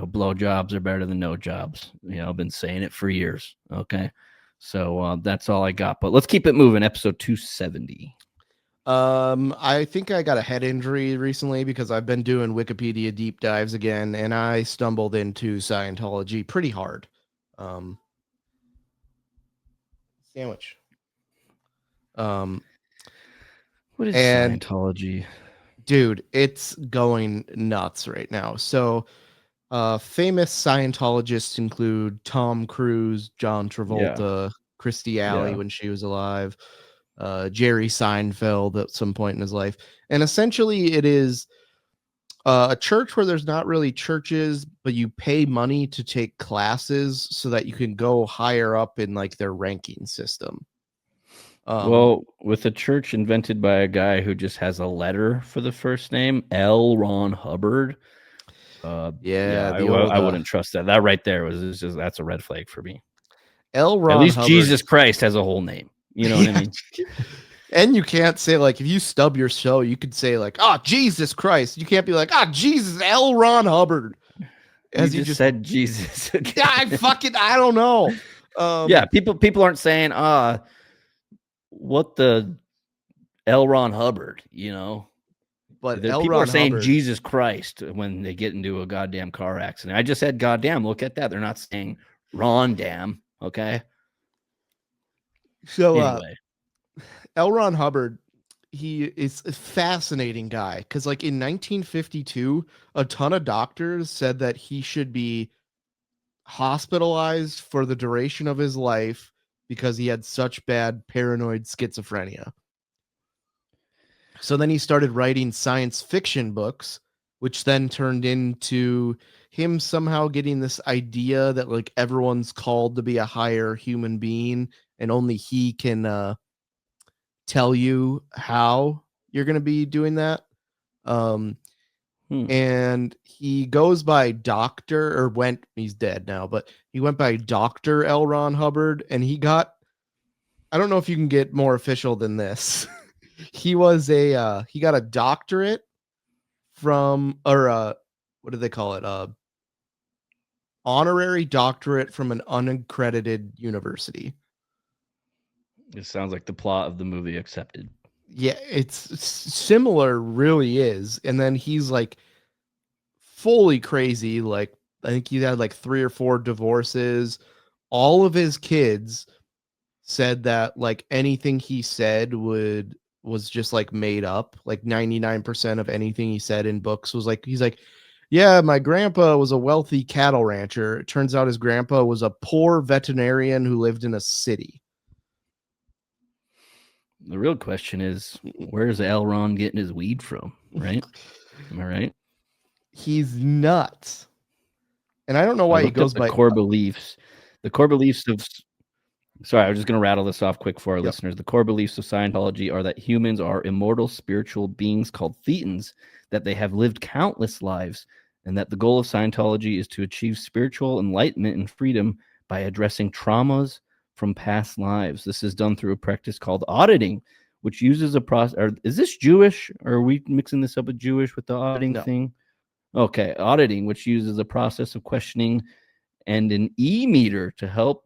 blow jobs are better than no jobs. I've been saying it for years. Okay. So that's all I got. But let's keep it moving. Episode 270. I think I got a head injury recently because I've been doing Wikipedia deep dives again, and I stumbled into Scientology pretty hard. Sandwich. What is and Scientology? Dude, it's going nuts right now. So, famous Scientologists include Tom Cruise, John Travolta, Christy Alley when she was alive, Jerry Seinfeld at some point in his life. And essentially, it is a church where there's not really churches, but you pay money to take classes so that you can go higher up in like their ranking system. Well, with a church invented by a guy who just has a letter for the first name, L. Ron Hubbard. I wouldn't trust that. That right there that's a red flag for me. L. Ron At least Hubbard. Jesus Christ has a whole name. You know what I mean? And you can't say like, if you stub your show, you could say like, "Oh, Jesus Christ." You can't be like, "Oh, Jesus, L. Ron Hubbard." As you just said Jesus. Yeah, I don't know. Yeah, people aren't saying, what the L. Ron Hubbard, But people are saying Hubbard, Jesus Christ when they get into a goddamn car accident. I just said goddamn. Look at that. They're not saying Ron damn. Okay. So anyway, L. Ron Hubbard, he is a fascinating guy because like in 1952, a ton of doctors said that he should be hospitalized for the duration of his life because he had such bad paranoid schizophrenia. So then he started writing science fiction books, which then turned into him somehow getting this idea that like everyone's called to be a higher human being and only he can tell you how you're going to be doing that. And he goes by he's dead now, but he went by Dr. L. Ron Hubbard, and I don't know if you can get more official than this. He got a doctorate from, what do they call it? Honorary doctorate from an unaccredited university. It sounds like the plot of the movie Accepted. Yeah, it's similar, really is. And then he's like fully crazy. Like, I think he had like 3 or 4 divorces. All of his kids said that like anything he said was just like made up. Like 99% of anything he said in books was like, he's like, yeah, my grandpa was a wealthy cattle rancher. It turns out his grandpa was a poor veterinarian who lived in a city. The real question is, where's L. Ron getting his weed from? Right? Am I right? He's nuts. And I don't know why he goes by core beliefs. The core beliefs of Sorry, I was just going to rattle this off quick for our listeners. The core beliefs of Scientology are that humans are immortal spiritual beings called Thetans, that they have lived countless lives, and that the goal of Scientology is to achieve spiritual enlightenment and freedom by addressing traumas from past lives. This is done through a practice called auditing, which uses a process. Is this Jewish? Or are we mixing this up with Jewish with the auditing thing? Okay, auditing, which uses a process of questioning and an e-meter to help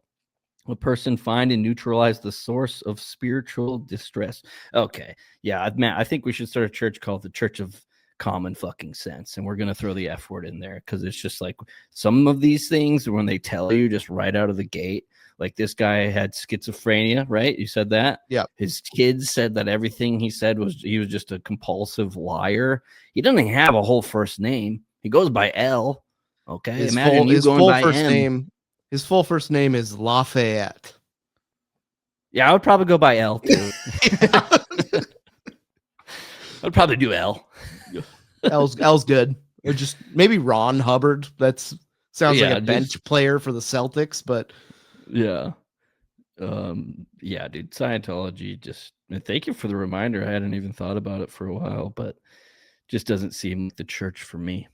a person find and neutralize the source of spiritual distress. Okay. Yeah, man, I think we should start a church called the Church of common fucking sense. And we're going to throw the F word in there because it's just like some of these things when they tell you just right out of the gate, like this guy had schizophrenia, right? You said that? Yeah. His kids said that everything he said was he was just a compulsive liar. He doesn't have a whole first name. He goes by L. Okay. Imagine you going by M. His full first name is Lafayette. Yeah, I would probably go by L too. I'd probably do L. L's good. Or just maybe Ron Hubbard. Sounds like a bench player for the Celtics, but yeah. Yeah, dude. Scientology thank you for the reminder. I hadn't even thought about it for a while, but just doesn't seem like the church for me.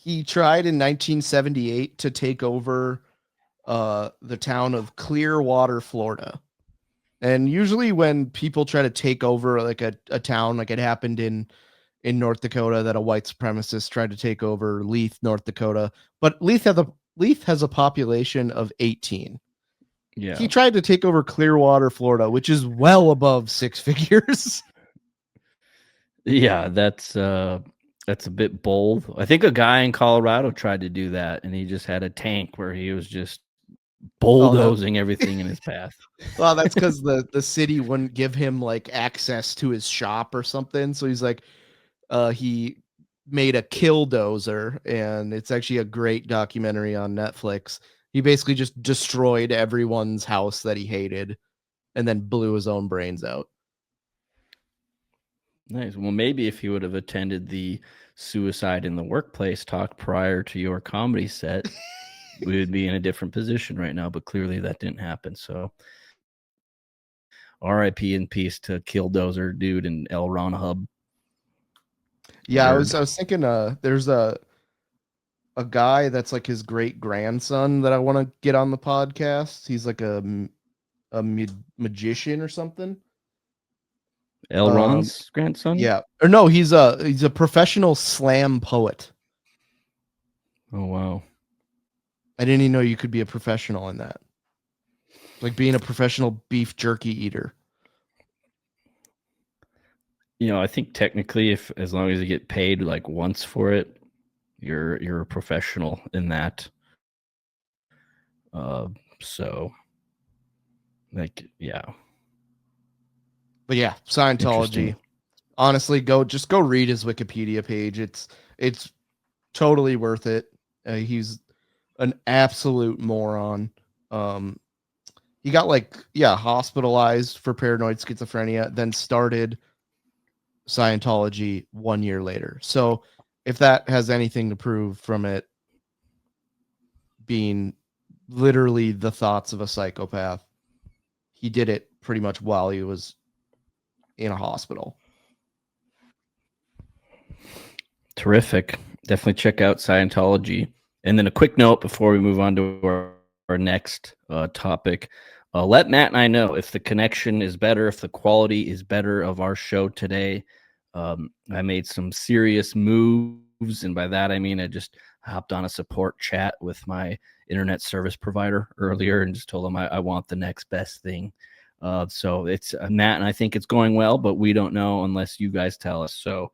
He tried in 1978 to take over the town of Clearwater, Florida. And usually when people try to take over like a town, like it happened in North Dakota, that a white supremacist tried to take over Leith, North Dakota. But Leith has a population of 18. Yeah. He tried to take over Clearwater, Florida, which is well above six figures. Yeah, that's a bit bold. I think a guy in Colorado tried to do that, and he just had a tank where he was just bulldozing everything in his path. Well, that's because the city wouldn't give him like access to his shop or something. So he's like, he made a killdozer, and it's actually a great documentary on Netflix. He basically just destroyed everyone's house that he hated, and then blew his own brains out. Nice. Well, maybe if he would have attended the suicide in the workplace talk prior to your comedy set, we would be in a different position right now, but clearly that didn't happen. So RIP in peace to Killdozer dude and L. Ron Hub. Yeah, I was thinking there's a guy that's like his great grandson that I want to get on the podcast. He's like a magician or something. L. Ron's grandson? Yeah. Or no, he's a professional slam poet. Oh wow. I didn't even know you could be a professional in that. Like being a professional beef jerky eater. You know, I think technically as long as you get paid like once for it, you're a professional in that. So like yeah. But yeah, Scientology. Honestly, go read his Wikipedia page. It's totally worth it. He's an absolute moron. He got hospitalized for paranoid schizophrenia, then started Scientology 1 year later. So if that has anything to prove from it being literally the thoughts of a psychopath, he did it pretty much while he was in a hospital. Terrific. Definitely check out Scientology. And then a quick note before we move on to our next topic. Let Matt and I know if the connection is better, if the quality is better of our show today. I made some serious moves, and by that I mean I just hopped on a support chat with my internet service provider earlier and just told them I want the next best thing. So it's Matt and I think it's going well, but we don't know unless you guys tell us. So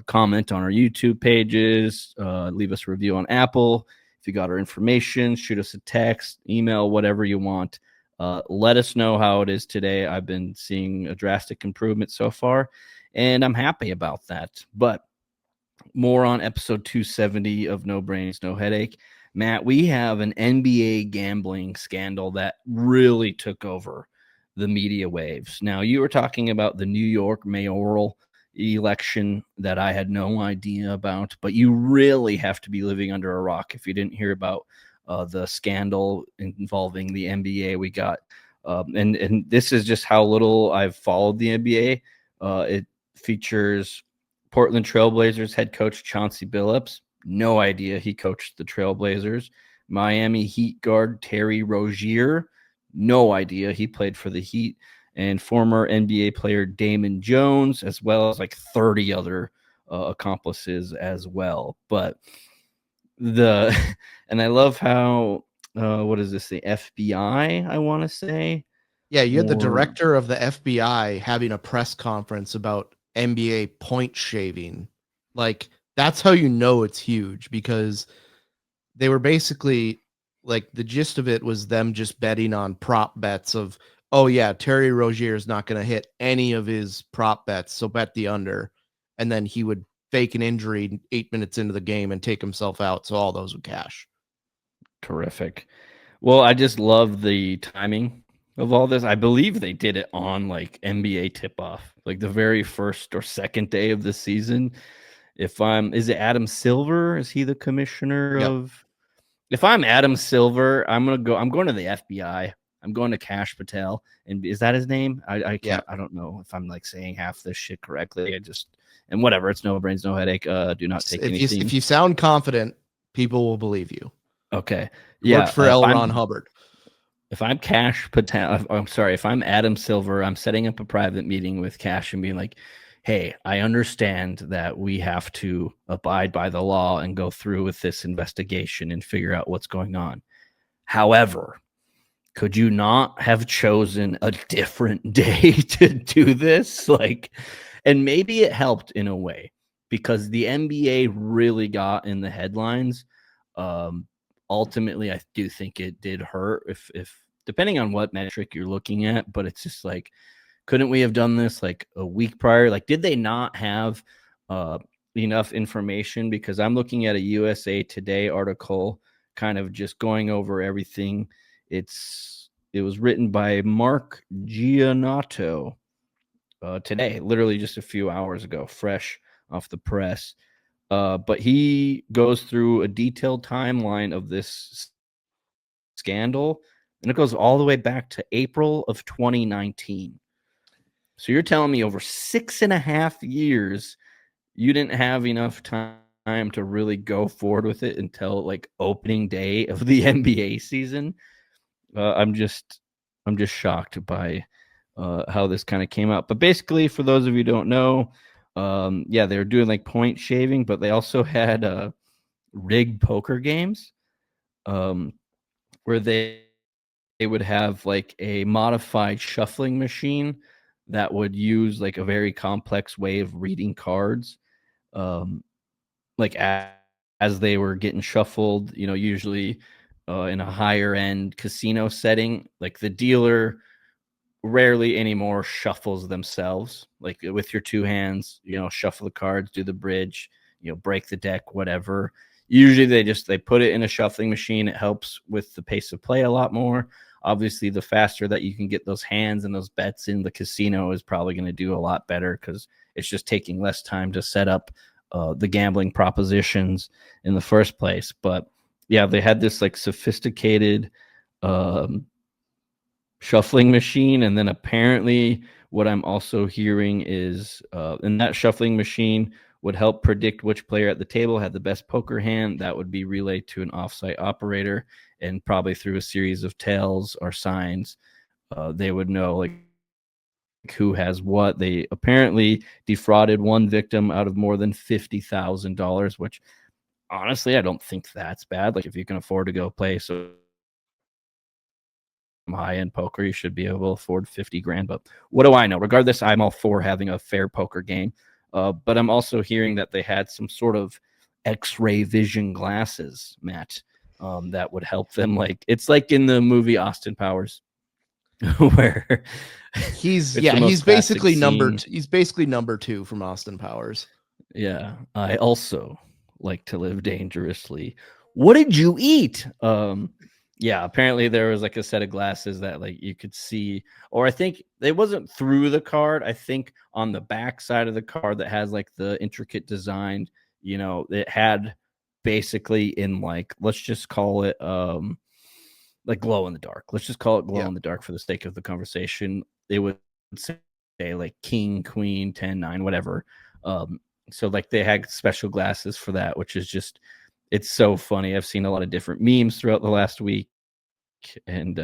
comment on our YouTube pages, leave us a review on Apple. If you got our information, shoot us a text, email, whatever you want. Let us know how it is today. I've been seeing a drastic improvement so far, and I'm happy about that. But more on episode 270 of No Brains, No Headache. Matt, we have an NBA gambling scandal that really took over the media waves. Now, you were talking about the New York mayoral election that I had no idea about, but you really have to be living under a rock if you didn't hear about the scandal involving the NBA. We got, and this is just how little I've followed the NBA. It features Portland Trailblazers head coach Chauncey Billups. No idea he coached the Trailblazers. Miami Heat guard Terry Rozier. No idea he played for the Heat. And former NBA player Damon Jones, as well as like 30 other accomplices as well. But and I love how, what is this? The FBI, I want to say, Yeah, you had the more. director of the FBI having a press conference about NBA point shaving. Like, that's how you know it's huge, because they were basically like, the gist of it was them just betting on prop bets of, oh yeah, Terry Rozier is not going to hit any of his prop bets, so bet the under, and then he would fake an injury 8 minutes into the game and take himself out, so all those would cash. Terrific. Well, I just love the timing of all this. I believe they did it on like NBA tip-off, like the very first or second day of the season. Is it Adam Silver? Is he the commissioner Yep. of? If I'm Adam Silver, I'm going to the FBI. I'm going to Kash Patel. And is that his name? I Yeah. can't. I don't know if I'm like saying half this shit correctly. And whatever. It's no brains, no headache. Do not take anything. If you sound confident, people will believe you. Okay. Worked for L. Ron Hubbard. If I'm Kash Patel, I'm sorry, if I'm Adam Silver, I'm setting up a private meeting with Kash and being like, hey, I understand that we have to abide by the law and go through with this investigation and figure out what's going on. However, could you not have chosen a different day to do this? And maybe it helped in a way because the NBA really got in the headlines. Ultimately, I do think it did hurt if depending on what metric you're looking at, but it's just like, couldn't we have done this like a week prior? Like, did they not have enough information? Because I'm looking at a USA Today article, kind of just going over everything. It was written by Mark Giannotto today, literally just a few hours ago, fresh off the press. But he goes through a detailed timeline of this scandal, and it goes all the way back to April of 2019. So you're telling me over 6.5 years, you didn't have enough time to really go forward with it until like opening day of the NBA season? I'm just shocked by how this kind of came out. But basically, for those of you who don't know, yeah, they were doing like point shaving, but they also had rigged poker games where they would have like a modified shuffling machine that would use like a very complex way of reading cards, um, like as they were getting shuffled. Usually in a higher end casino setting, like the dealer rarely anymore shuffles themselves, like with your two hands, shuffle the cards, do the bridge, break the deck, whatever. Usually they put it in a shuffling machine. It helps with the pace of play a lot more. Obviously, the faster that you can get those hands and those bets in the casino is probably going to do a lot better because it's just taking less time to set up the gambling propositions in the first place. But yeah, they had this like sophisticated shuffling machine, and then apparently what I'm also hearing is in that shuffling machine would help predict which player at the table had the best poker hand. That would be relayed to an offsite operator, and probably through a series of tells or signs, they would know like who has what. They apparently defrauded one victim out of more than $50,000, which honestly I don't think that's bad. Like, if you can afford to go play high-end poker, you should be able to afford 50 grand. But what do I know? Regardless, I'm all for having a fair poker game. But I'm also hearing that they had some sort of X-ray vision glasses, Matt, that would help them. Like, it's like in the movie Austin Powers, where He's he's basically number 2 from Austin Powers. Yeah, I also like to live dangerously. What did you eat? Yeah, apparently there was like a set of glasses that like you could see, or I think it wasn't through the card. I think on the back side of the card that has like the intricate design, it had basically in like, let's just call it like glow in the dark. Let's just call it glow in the dark for the sake of the conversation. It would say like king, queen, 10, 9, whatever. So like they had special glasses for that, which is just, it's so funny. I've seen a lot of different memes throughout the last week. And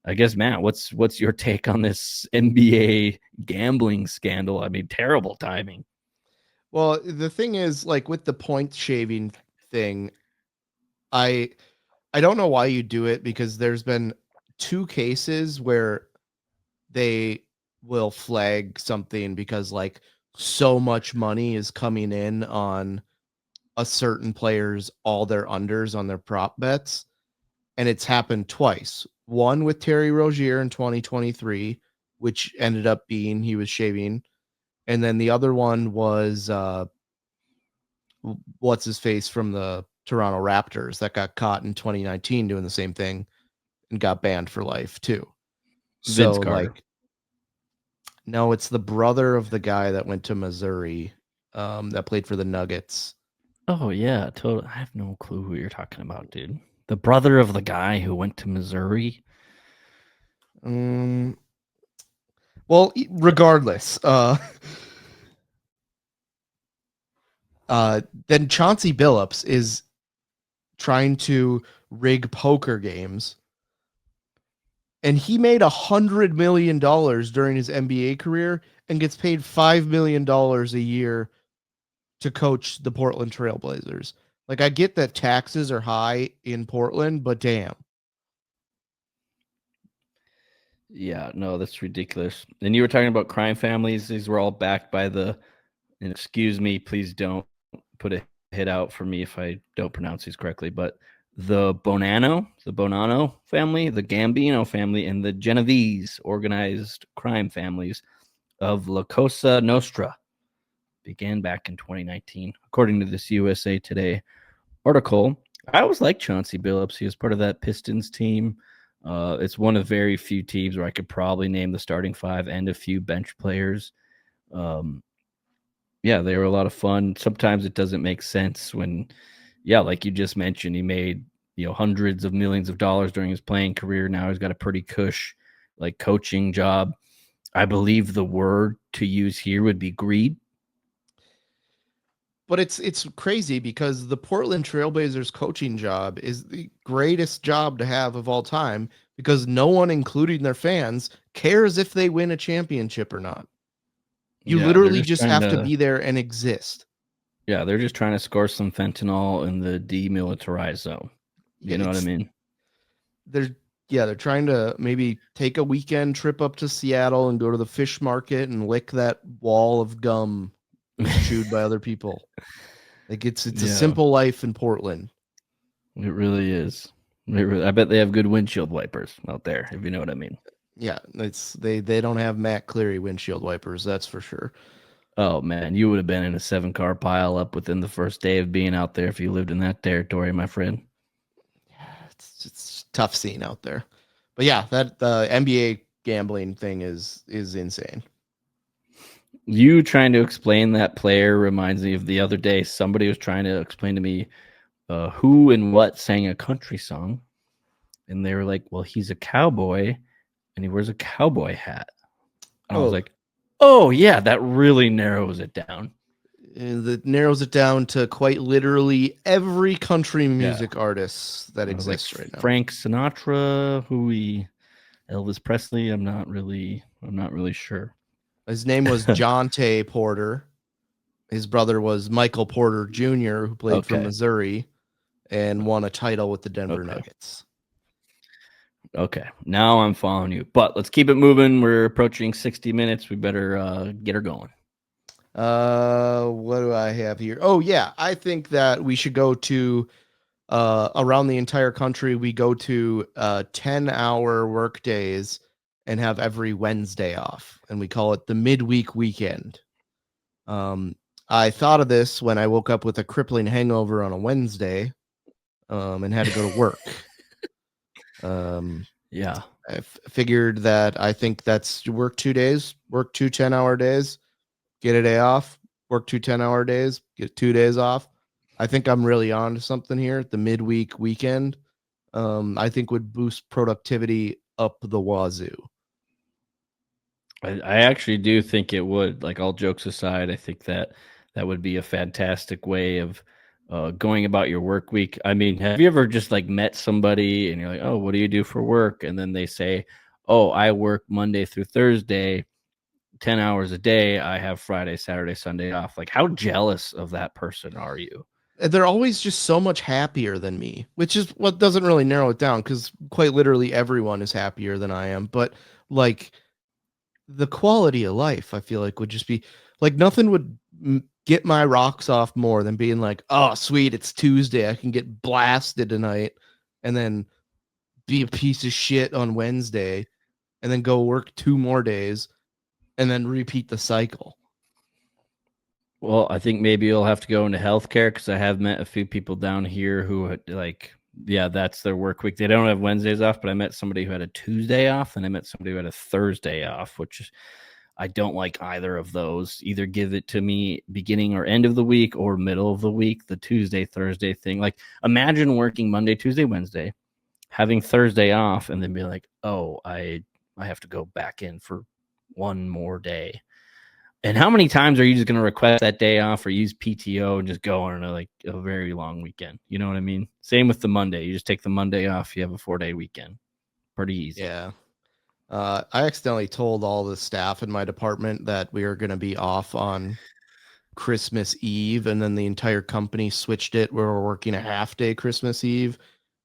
I guess, Matt, what's your take on this NBA gambling scandal? I mean, terrible timing. Well, the thing is, like with the point shaving thing, I don't know why you do it, because there's been 2 cases where they will flag something because like so much money is coming in on a certain player's all their unders on their prop bets. And it's happened twice. One with Terry Rozier in 2023, which ended up being he was shaving. And then the other one was what's his face from the Toronto Raptors that got caught in 2019 doing the same thing and got banned for life too. Vince So Carter. like, no, it's the brother of the guy that went to Missouri, that played for the Nuggets. Oh yeah, totally. I have no clue who you're talking about, dude. The brother of the guy who went to Missouri. Well, regardless, then Chauncey Billups is trying to rig poker games, and he made $100 million during his NBA career and gets paid $5 million a year to coach the Portland Trailblazers. Like, I get that taxes are high in Portland, but damn. Yeah, no, that's ridiculous. And you were talking about crime families. These were all backed by the, and excuse me, please don't put a hit out for me if I don't pronounce these correctly, but the Bonanno family, the Gambino family, and the Genovese organized crime families of La Cosa Nostra began back in 2019, according to this USA Today article. I always liked Chauncey Billups. He was part of that Pistons team. It's one of very few teams where I could probably name the starting five and a few bench players. Yeah, they were a lot of fun. Sometimes it doesn't make sense when, yeah, like you just mentioned, he made hundreds of millions of dollars during his playing career. Now he's got a pretty cush like coaching job. I believe the word to use here would be greed. But it's crazy because the Portland Trailblazers coaching job is the greatest job to have of all time because no one, including their fans, cares if they win a championship or not. You Yeah, they're literally just just trying have to to. be there and exist. Yeah, they're just trying to score some fentanyl in the demilitarized zone. You know what I mean? They're they're trying to maybe take a weekend trip up to Seattle and go to the fish market and lick that wall of gum that's chewed by other people. Like it's a Yeah, simple life in Portland. it really is. I bet they have good windshield wipers out there, if you know what I mean. Yeah, it's they don't have Matt Cleary windshield wipers, that's for sure. Oh man, you would have been in a 7-car pile up within the first day of being out there if you lived in that territory, my friend. It's tough scene out there. But yeah, that the NBA gambling thing is insane. You trying to explain that player reminds me of the other day. Somebody was trying to explain to me who and what sang a country song. And they were like, well, he's a cowboy and he wears a cowboy hat. And I was like, oh, yeah, that really narrows it down. And that narrows it down to quite literally every country music artist that exists right now. Frank Sinatra, Elvis Presley. I'm not really sure. His name was Jonte Porter. His brother was Michael Porter Jr., who played for Missouri and won a title with the Denver Nuggets. Okay, now I'm following you. But let's keep it moving. We're approaching 60 minutes. We better get her going. What do I have here? Oh, yeah. I think that we should go to around the entire country. We go to 10-hour work days and have every Wednesday off. And we call it the midweek weekend. I thought of this when I woke up with a crippling hangover on a Wednesday and had to go to work. Yeah. I figured that I think that's work 2 days, work 2 10-hour days, get a day off, work 2 10-hour days, get 2 days off. I think I'm really on to something here. The midweek weekend, I think would boost productivity up the wazoo. I actually do think it would. Like, all jokes aside, I think that would be a fantastic way of going about your work week. I mean, have you ever just like met somebody and you're like, oh, what do you do for work? And then they say, oh, I work Monday through Thursday, 10 hours a day. I have Friday, Saturday, Sunday off. Like, how jealous of that person are you? They're always just so much happier than me, which is what doesn't really narrow it down because quite literally everyone is happier than I am. But like, the quality of life, I feel like, would just be like nothing would get my rocks off more than being like, oh, sweet, it's Tuesday. I can get blasted tonight and then be a piece of shit on Wednesday and then go work 2 more days and then repeat the cycle. Well, I think maybe you'll have to go into healthcare because I have met a few people down here who like, yeah, that's their work week. They don't have Wednesdays off, but I met somebody who had a Tuesday off and I met somebody who had a Thursday off, which I don't like either of those. Either give it to me beginning or end of the week or middle of the week, the Tuesday, Thursday thing. Like imagine working Monday, Tuesday, Wednesday, having Thursday off, and then be like, oh, I have to go back in for one more day. And how many times are you just going to request that day off or use PTO and just go on a very long weekend? You know what I mean? Same with the Monday. You just take the Monday off. You have a 4-day weekend. Pretty easy. Yeah. I accidentally told all the staff in my department that we were going to be off on Christmas Eve, and then the entire company switched it where we're working a half day Christmas Eve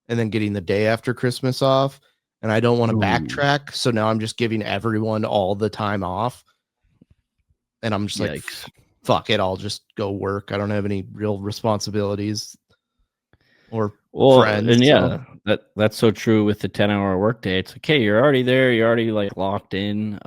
and then getting the day after Christmas off. And I don't want to backtrack. So now I'm just giving everyone all the time off. And I'm just like, fuck it, I'll just go work. I don't have any real responsibilities or friends. And yeah, that's so true with the 10-hour workday. It's okay, you're already there, you're already like locked in.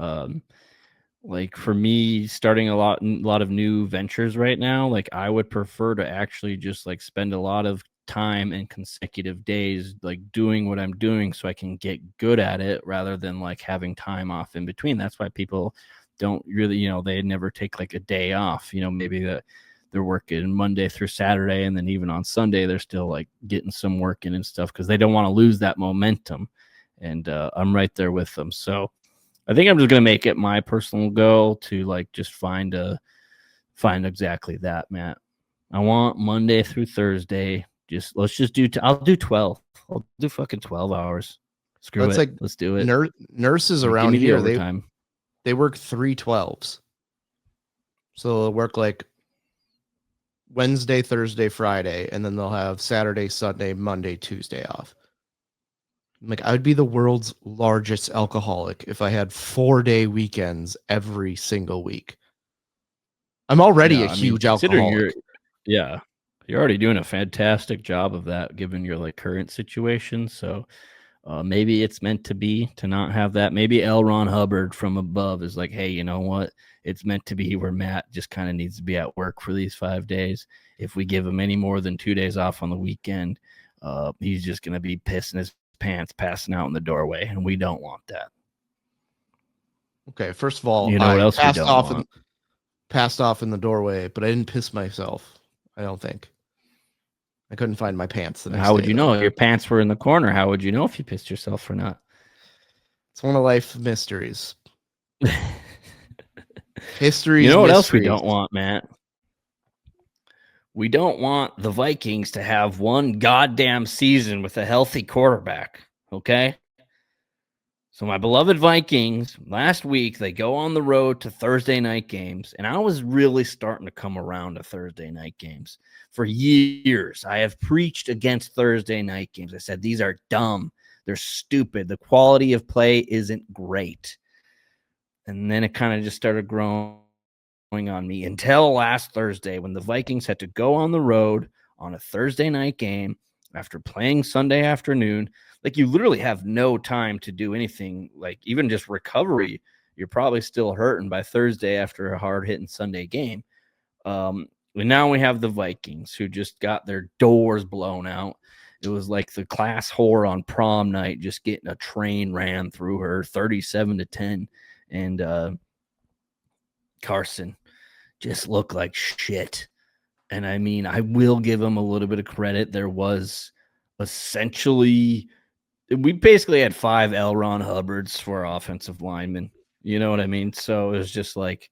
Like for me, starting a lot of new ventures right now, like I would prefer to actually just like spend a lot of time and consecutive days like doing what I'm doing so I can get good at it rather than like having time off in between. That's why people don't really, they never take like a day off. Maybe that they're working Monday through Saturday, and then even on Sunday they're still like getting some work in and stuff because they don't want to lose that momentum. And I'm right there with them. So I think I'm just gonna make it my personal goal to like just find exactly that, Matt. I want Monday through Thursday. Let's just do. I'll do 12. I'll do fucking 12 hours. Screw it. Like let's do it. Nurses around here, they work 3/12s. So they'll work like Wednesday, Thursday, Friday, and then they'll have Saturday, Sunday, Monday, Tuesday off. Like I would be the world's largest alcoholic if I had 4-day weekends every single week. I'm already a huge alcoholic. You're already doing a fantastic job of that given your like current situation. So maybe it's meant to be to not have that. Maybe L. Ron Hubbard from above is like, hey, you know what? It's meant to be where Matt just kind of needs to be at work for these 5 days. If we give him any more than 2 days off on the weekend, he's just going to be pissing his pants, passing out in the doorway, and we don't want that. Okay, first of all, what else we don't want? Passed off in the doorway, but I didn't piss myself. I don't think. I couldn't find my pants the next day. How would you know? Your pants were in the corner. How would you know if you pissed yourself or not? It's one of life's mysteries. History. You know what else we don't want, Matt? We don't want the Vikings to have one goddamn season with a healthy quarterback, okay? So my beloved Vikings, last week, they go on the road to Thursday night games, and I was really starting to come around to Thursday night games. For years, I have preached against Thursday night games. I said, these are dumb. They're stupid. The quality of play isn't great. And then it kind of just started growing on me until last Thursday when the Vikings had to go on the road on a Thursday night game after playing Sunday afternoon. Like you literally have no time to do anything, like even just recovery. You're probably still hurting by Thursday after a hard-hitting Sunday game. And now we have the Vikings who just got their doors blown out. It was like the class whore on prom night just getting a train ran through her 37-10. And Carson just looked like shit. And I mean, I will give him a little bit of credit. There was essentially, we basically had 5 L. Ron Hubbards for our offensive linemen. You know what I mean? So it was just like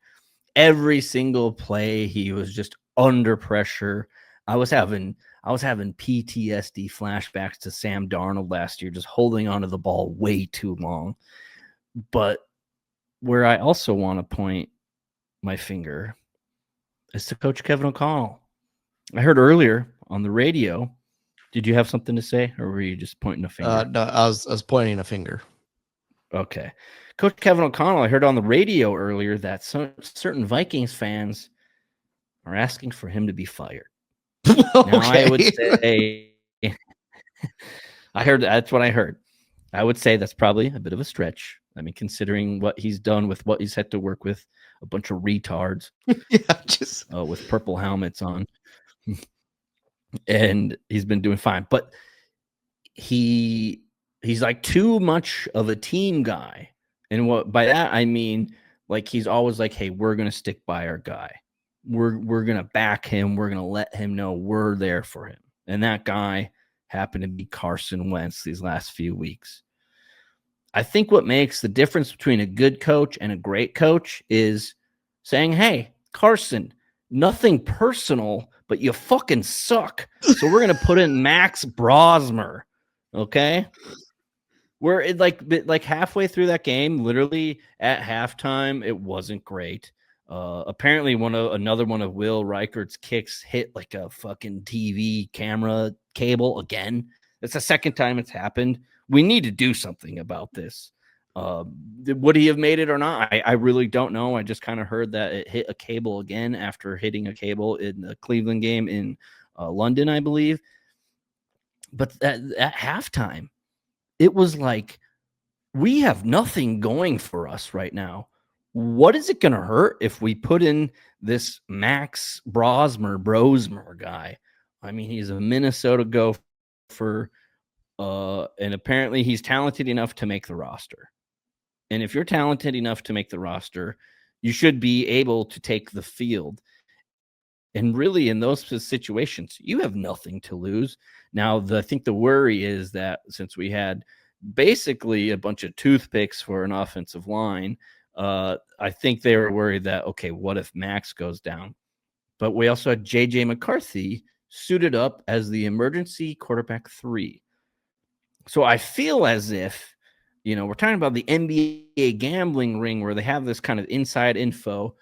every single play, he was just under pressure. I was having PTSD flashbacks to Sam Darnold last year, just holding onto the ball way too long. But where I also want to point my finger is to Coach Kevin O'Connell. I heard earlier on the radio. Did you have something to say, or were you just pointing a finger? No, I was pointing a finger. Okay. Coach Kevin O'Connell, I heard on the radio earlier that certain Vikings fans are asking for him to be fired. Now, I would say, I heard that's what I heard. I would say that's probably a bit of a stretch. I mean, considering what he's done with what he's had to work with, a bunch of retards, with purple helmets on, and he's been doing fine. But he's like too much of a team guy, and what by that I mean, like he's always like, "Hey, we're gonna stick by our guy. We're gonna back him. We're gonna let him know we're there for him." And that guy happened to be Carson Wentz these last few weeks. I think what makes the difference between a good coach and a great coach is saying, "Hey, Carson, nothing personal, but you fucking suck. So we're going to put in Max Brosmer." Okay? Where it like halfway through that game, literally at halftime, it wasn't great. Apparently another one of Will Reichert's kicks hit like a fucking TV camera cable again. It's the second time it's happened. We need to do something about this. Would he have made it or not? I really don't know. I just kind of heard that it hit a cable again after hitting a cable in the Cleveland game in London, I believe. But at halftime, it was like, we have nothing going for us right now. What is it going to hurt if we put in this Max Brosmer guy? I mean, he's a Minnesota gopher, and apparently he's talented enough to make the roster. And if you're talented enough to make the roster, you should be able to take the field. And really, in those situations, you have nothing to lose. Now, I think the worry is that since we had basically a bunch of toothpicks for an offensive line, I think they were worried that, okay, what if Max goes down? But we also had J.J. McCarthy suited up as the emergency quarterback 3. So I feel as if, we're talking about the NBA gambling ring where they have this kind of inside info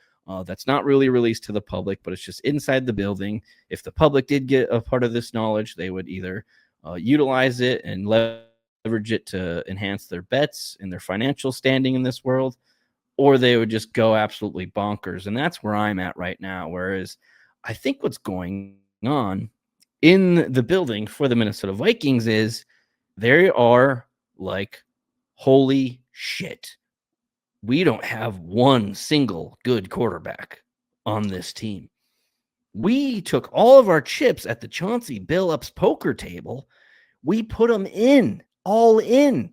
that's not really released to the public, but it's just inside the building. If the public did get a part of this knowledge, they would either utilize it and leverage it to enhance their bets and their financial standing in this world, or they would just go absolutely bonkers. And that's where I'm at right now. Whereas I think what's going on in the building for the Minnesota Vikings is they are like, holy shit, we don't have one single good quarterback on this team. We took all of our chips at the Chauncey Billups poker table. We put them all in.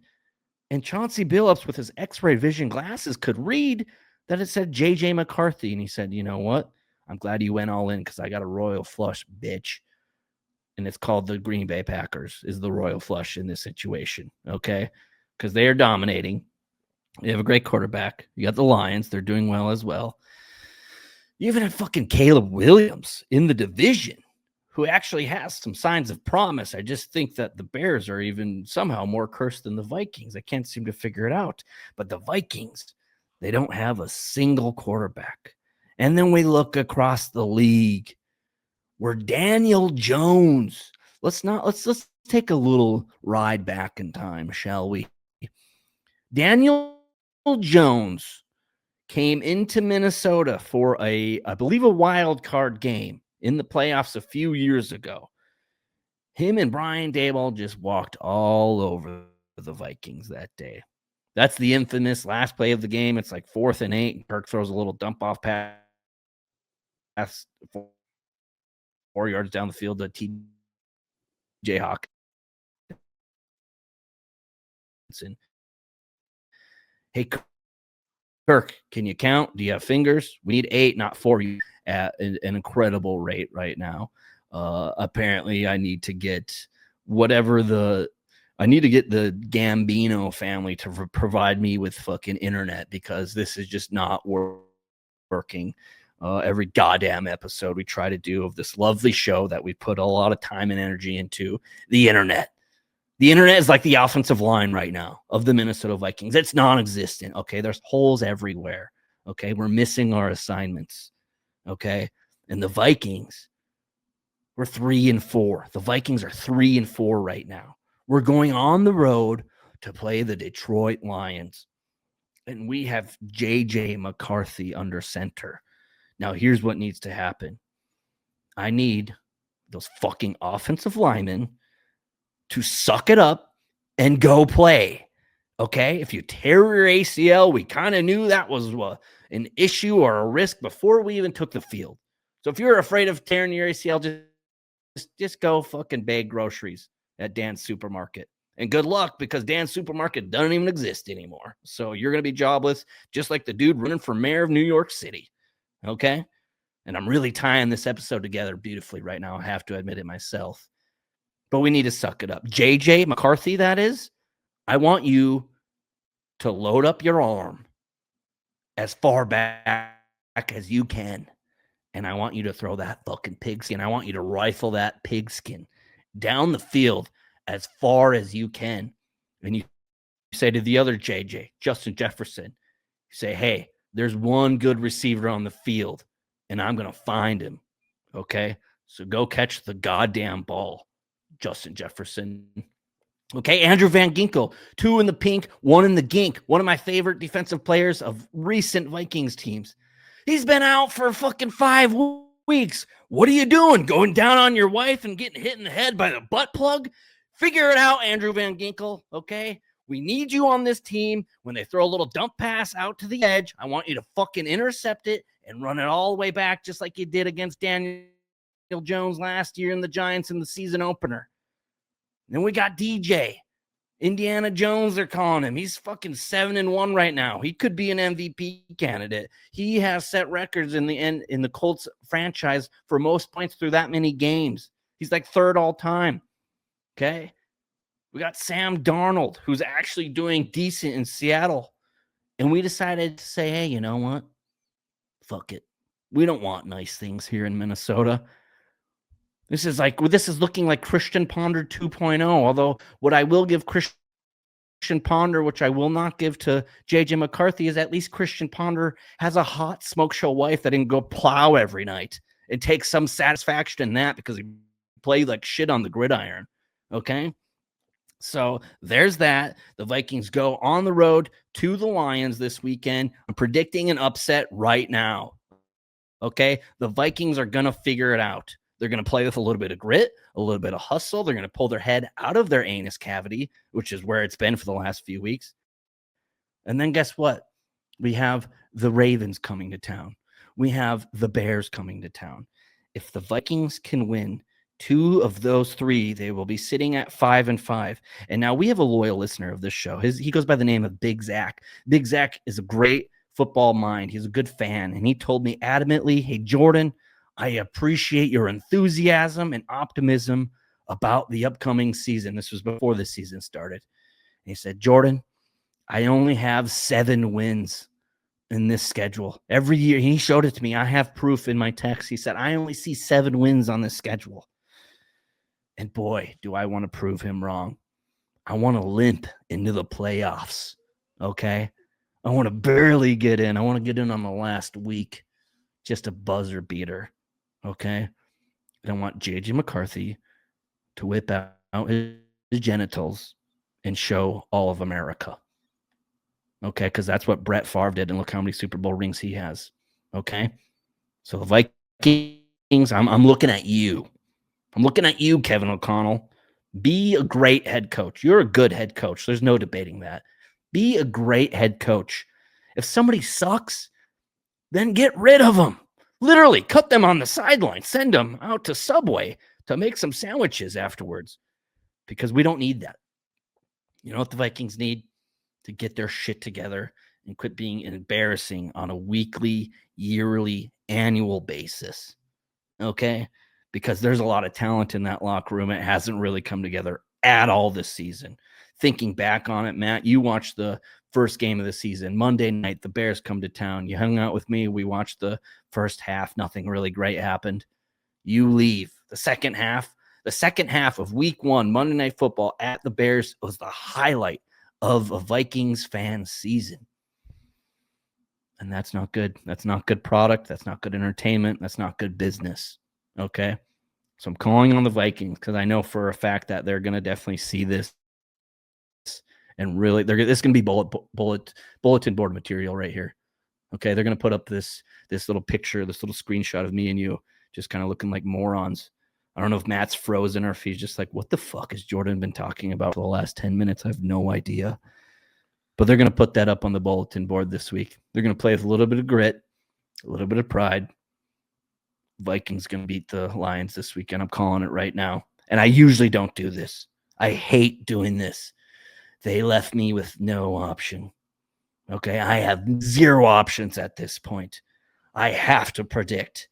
And Chauncey Billups, with his X-ray vision glasses, could read that it said J.J. McCarthy. And he said, "You know what? I'm glad you went all in because I got a royal flush, bitch." And it's called the Green Bay Packers is the royal flush in this situation, okay? Because they are dominating. You have a great quarterback. You got the Lions. They're doing well as well. You even have fucking Caleb Williams in the division who actually has some signs of promise. I just think that the Bears are even somehow more cursed than the Vikings. I can't seem to figure it out. But the Vikings, they don't have a single quarterback. And then we look across the league where Daniel Jones, let's take a little ride back in time, shall we? Daniel Jones came into Minnesota for I believe a wild card game in the playoffs a few years ago. Him and Brian Daboll just walked all over the Vikings that day. That's the infamous last play of the game. It's like 4th and 8. And Kirk throws a little dump off pass 4 yards down the field to T.J. Hawkinson. "Hey, Kirk, can you count? Do you have fingers? We need 8, not 4." At an incredible rate right now. Apparently, I need to get the Gambino family to provide me with fucking internet because this is just not working. Every goddamn episode we try to do of this lovely show that we put a lot of time and energy into, the internet. The internet is like the offensive line right now of the Minnesota Vikings. It's non-existent. Okay. There's holes everywhere. Okay. We're missing our assignments. Okay. And the Vikings, we're 3-4. The Vikings are 3-4 right now. We're going on the road to play the Detroit Lions. and we have JJ McCarthy under center. Now, here's what needs to happen. I need those fucking offensive linemen to suck it up and go play. Okay? If you tear your ACL, we kind of knew that was an issue or a risk before we even took the field. So if you're afraid of tearing your ACL, just go fucking bag groceries at Dan's Supermarket. And good luck, because Dan's Supermarket doesn't even exist anymore. So you're going to be jobless, just like the dude running for mayor of New York City. Okay? And I'm really tying this episode together beautifully right now. I have to admit it myself. But we need to suck it up. JJ McCarthy, that is, I want you to load up your arm as far back as you can. And I want you to throw that fucking pigskin. I want you to rifle that pigskin down the field as far as you can. And you say to the other JJ, Justin Jefferson, you say, hey, there's one good receiver on the field, and I'm going to find him. Okay? So go catch the goddamn ball, Justin Jefferson. Okay, Andrew Van Ginkel, 2 in the pink, 1 in the gink. One of my favorite defensive players of recent Vikings teams. He's been out for fucking 5 weeks. What are you doing? Going down on your wife and getting hit in the head by the butt plug? Figure it out, Andrew Van Ginkel, okay? We need you on this team. When they throw a little dump pass out to the edge, I want you to fucking intercept it and run it all the way back just like you did against Daniel Jones last year in the Giants in the season opener. Then we got DJ. Indiana Jones, they're calling him. He's fucking 7-1 right now. He could be an MVP candidate. He has set records in the Colts franchise for most points through that many games. He's like 3rd all time. Okay. We got Sam Darnold, who's actually doing decent in Seattle. And we decided to say, hey, you know what? Fuck it. We don't want nice things here in Minnesota. This is looking like Christian Ponder 2.0. Although what I will give Christian Ponder, which I will not give to JJ McCarthy, is at least Christian Ponder has a hot smoke show wife that didn't go plow every night and take some satisfaction in that because he played like shit on the gridiron. Okay. So there's that. The Vikings go on the road to the Lions this weekend. I'm predicting an upset right now. Okay. The Vikings are going to figure it out. They're going to play with a little bit of grit, a little bit of hustle. They're going to pull their head out of their anus cavity, which is where it's been for the last few weeks. And then guess what? We have the Ravens coming to town. We have the Bears coming to town. If the Vikings can win 2 of those 3, they will be sitting at 5-5. And now we have a loyal listener of this show. He goes by the name of Big Zach. Big Zach is a great football mind. He's a good fan. And he told me adamantly, hey, Jordan, I appreciate your enthusiasm and optimism about the upcoming season. This was before the season started. And he said, Jordan, I only have 7 wins in this schedule. Every year, he showed it to me. I have proof in my text. He said, I only see 7 wins on this schedule. And boy, do I want to prove him wrong. I want to limp into the playoffs. Okay? I want to barely get in. I want to get in on the last week. Just a buzzer beater. Okay? And I want JJ McCarthy to whip out his genitals and show all of America. Okay? Because that's what Brett Favre did, and look how many Super Bowl rings he has. Okay? So the Vikings, I'm looking at you. I'm looking at you, Kevin O'Connell. Be a great head coach. You're a good head coach. There's no debating that. Be a great head coach. If somebody sucks, then get rid of them. Literally, cut them on the sideline. Send them out to Subway to make some sandwiches afterwards, because we don't need that. You know what the Vikings need? To get their shit together and quit being embarrassing on a weekly, yearly, annual basis. Okay? Because there's a lot of talent in that locker room. It hasn't really come together at all this season. Thinking back on it, Matt, you watched the first game of the season. Monday night, the Bears come to town. You hung out with me. We watched the first half. Nothing really great happened. You leave. The second half of week 1, Monday Night Football at the Bears was the highlight of a Vikings fan season. And that's not good. That's not good product. That's not good entertainment. That's not good business. Okay? So I'm calling on the Vikings because I know for a fact that they're going to definitely see this And really, this is going to be bulletin board material right here. Okay, they're going to put up this little picture, this little screenshot of me and you just kind of looking like morons. I don't know if Matt's frozen or if he's just like, what the fuck has Jordan been talking about for the last 10 minutes? I have no idea. But they're going to put that up on the bulletin board this week. They're going to play with a little bit of grit, a little bit of pride. Vikings going to beat the Lions this weekend. I'm calling it right now. And I usually don't do this. I hate doing this. They left me with no option. Okay, I have zero options at this point. I have to predict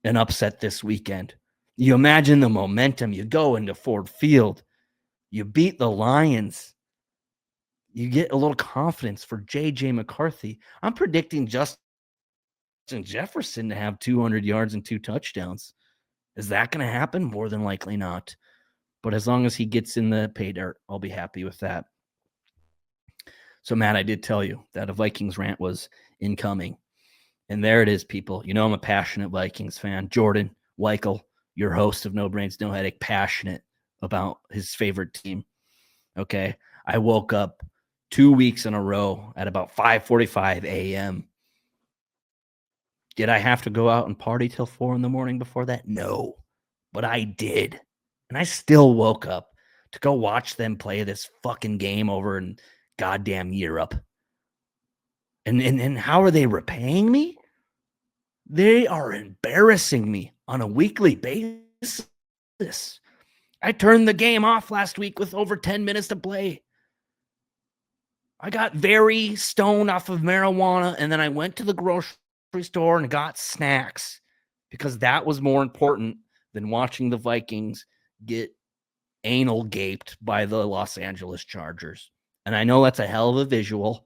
an upset this weekend. You imagine the momentum. You go into Ford Field. You beat the Lions. You get a little confidence for J.J. McCarthy. I'm predicting Justin Jefferson to have 200 yards and 2 touchdowns. Is that going to happen? More than likely not. But as long as he gets in the pay dirt, I'll be happy with that. So, Matt, I did tell you that a Vikings rant was incoming. And there it is, people. You know I'm a passionate Vikings fan. Jordan Weichel, your host of No Brains, No Headache, passionate about his favorite team. Okay? I woke up 2 weeks in a row at about 5:45 a.m. Did I have to go out and party till 4 in the morning before that? No. But I did. And I still woke up to go watch them play this fucking game over in goddamn Europe. And how are they repaying me? They are embarrassing me on a weekly basis. I turned the game off last week with over 10 minutes to play. I got very stoned off of marijuana, and then I went to the grocery store and got snacks because that was more important than watching the Vikings get anal gaped by the Los Angeles Chargers. And I know that's a hell of a visual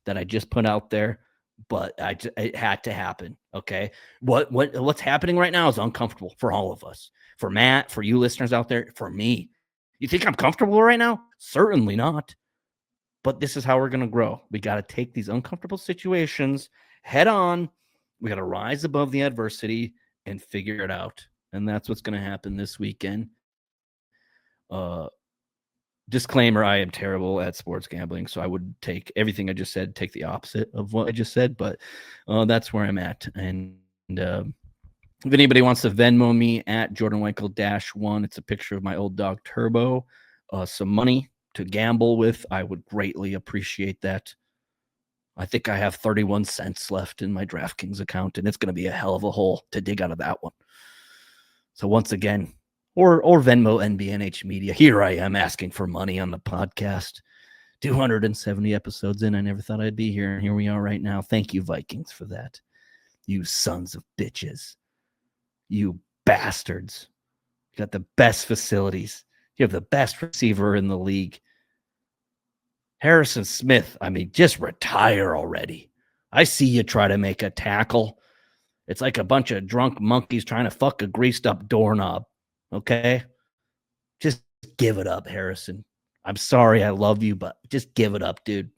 that I just put out there, but it had to happen. Okay. What's happening right now is uncomfortable for all of us, for Matt, for you listeners out there, for me. You think I'm comfortable right now? Certainly not. But this is how we're going to grow. We got to take these uncomfortable situations head on. We got to rise above the adversity and figure it out. And that's what's going to happen this weekend. Disclaimer, I am terrible at sports gambling, so I would take everything I just said, take the opposite of what I just said, but that's where I'm at. And if anybody wants to Venmo me at Jordan Weichel -1, it's a picture of my old dog Turbo, some money to gamble with, I would greatly appreciate that. I think I have 31 cents left in my DraftKings account, and it's going to be a hell of a hole to dig out of that one. So once again, or Venmo NBNH Media. Here I am asking for money on the podcast. 270 episodes in. I never thought I'd be here. And here we are right now. Thank you, Vikings, for that. You sons of bitches. You bastards. You got the best facilities. You have the best receiver in the league. Harrison Smith, I mean, just retire already. I see you try to make a tackle. It's like a bunch of drunk monkeys trying to fuck a greased up doorknob. Okay? Just give it up, Harrison. I'm sorry, I love you, but just give it up, dude.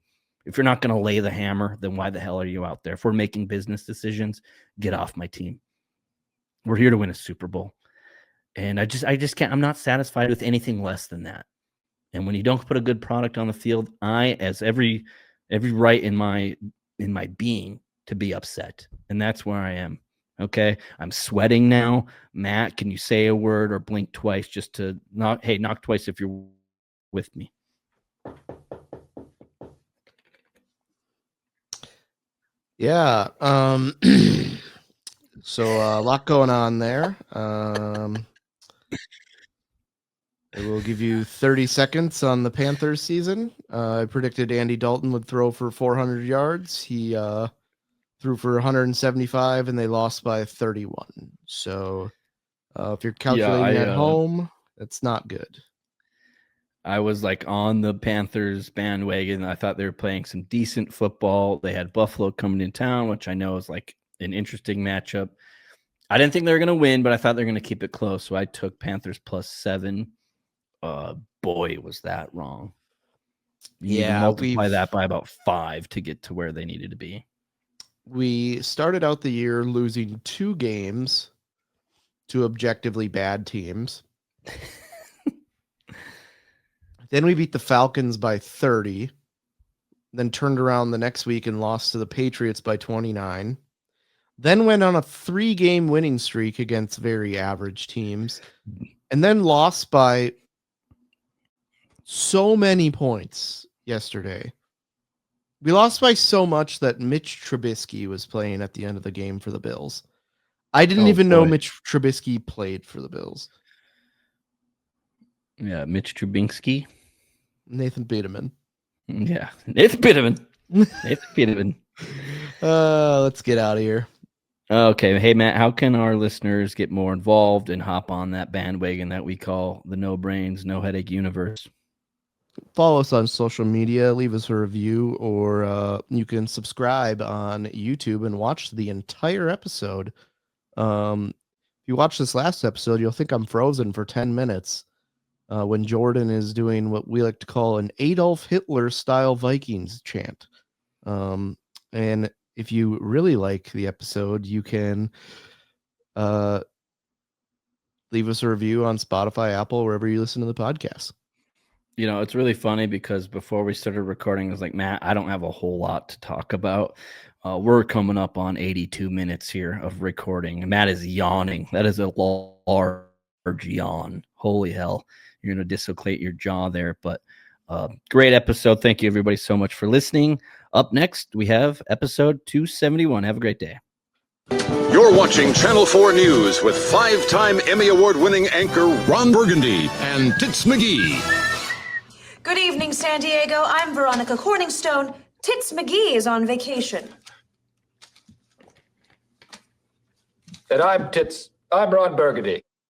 If you're not going to lay the hammer, then why the hell are you out there? If we're making business decisions, get off my team. We're here to win a Super Bowl. And I just can't, I'm not satisfied with anything less than that. And when you don't put a good product on the field, I, as every right in my being, to be upset. And that's where I am. Okay. I'm sweating now. Matt, can you say a word or blink twice just to knock twice if you're with me? Yeah. So a lot going on there. I will give you 30 seconds on the Panthers season. I predicted Andy Dalton would throw for 400 yards. He threw for 175, and they lost by 31. So if you're calculating at home, that's not good. I was like on the Panthers bandwagon. I thought they were playing some decent football. They had Buffalo coming in town, which I know is like an interesting matchup. I didn't think they were going to win, but I thought they were going to keep it close. So I took Panthers +7. Boy, was that wrong. You need to multiply that by about 5 to get to where they needed to be. We started out the year losing 2 games to objectively bad teams. I Then we beat the Falcons by 30. Then turned around the next week and lost to the Patriots by 29. Then went on a 3-game winning streak against very average teams. And then lost by so many points yesterday. We lost by so much that Mitch Trubisky was playing at the end of the game for the Bills. I didn't even know Mitch Trubisky played for the Bills. Yeah, Mitch Trubisky. Nathan Peterman. Yeah, Nathan Peterman. Nathan Peterman. Let's get out of here. Okay. Hey, Matt, how can our listeners get more involved and hop on that bandwagon that we call the No Brains, No Headache universe? Follow us on social media, leave us a review, or you can subscribe on YouTube and watch the entire episode. If you watch this last episode, you'll think I'm frozen for 10 minutes when Jordan is doing what we like to call an Adolf Hitler style Vikings chant. And if you really like the episode, you can leave us a review on Spotify, Apple, wherever you listen to the podcast. You know, it's really funny because before we started recording, I was like, Matt, I don't have a whole lot to talk about. We're coming up on 82 minutes here of recording. And Matt is yawning. That is a large yawn. Holy hell. You're going to dislocate your jaw there. But great episode. Thank you, everybody, so much for listening. Up next, we have episode 271. Have a great day. You're watching Channel 4 News with 5-time Emmy Award-winning anchor Ron Burgundy and Tits McGee. Good evening, San Diego. I'm Veronica Corningstone. Tits McGee is on vacation. And I'm Ron Burgundy.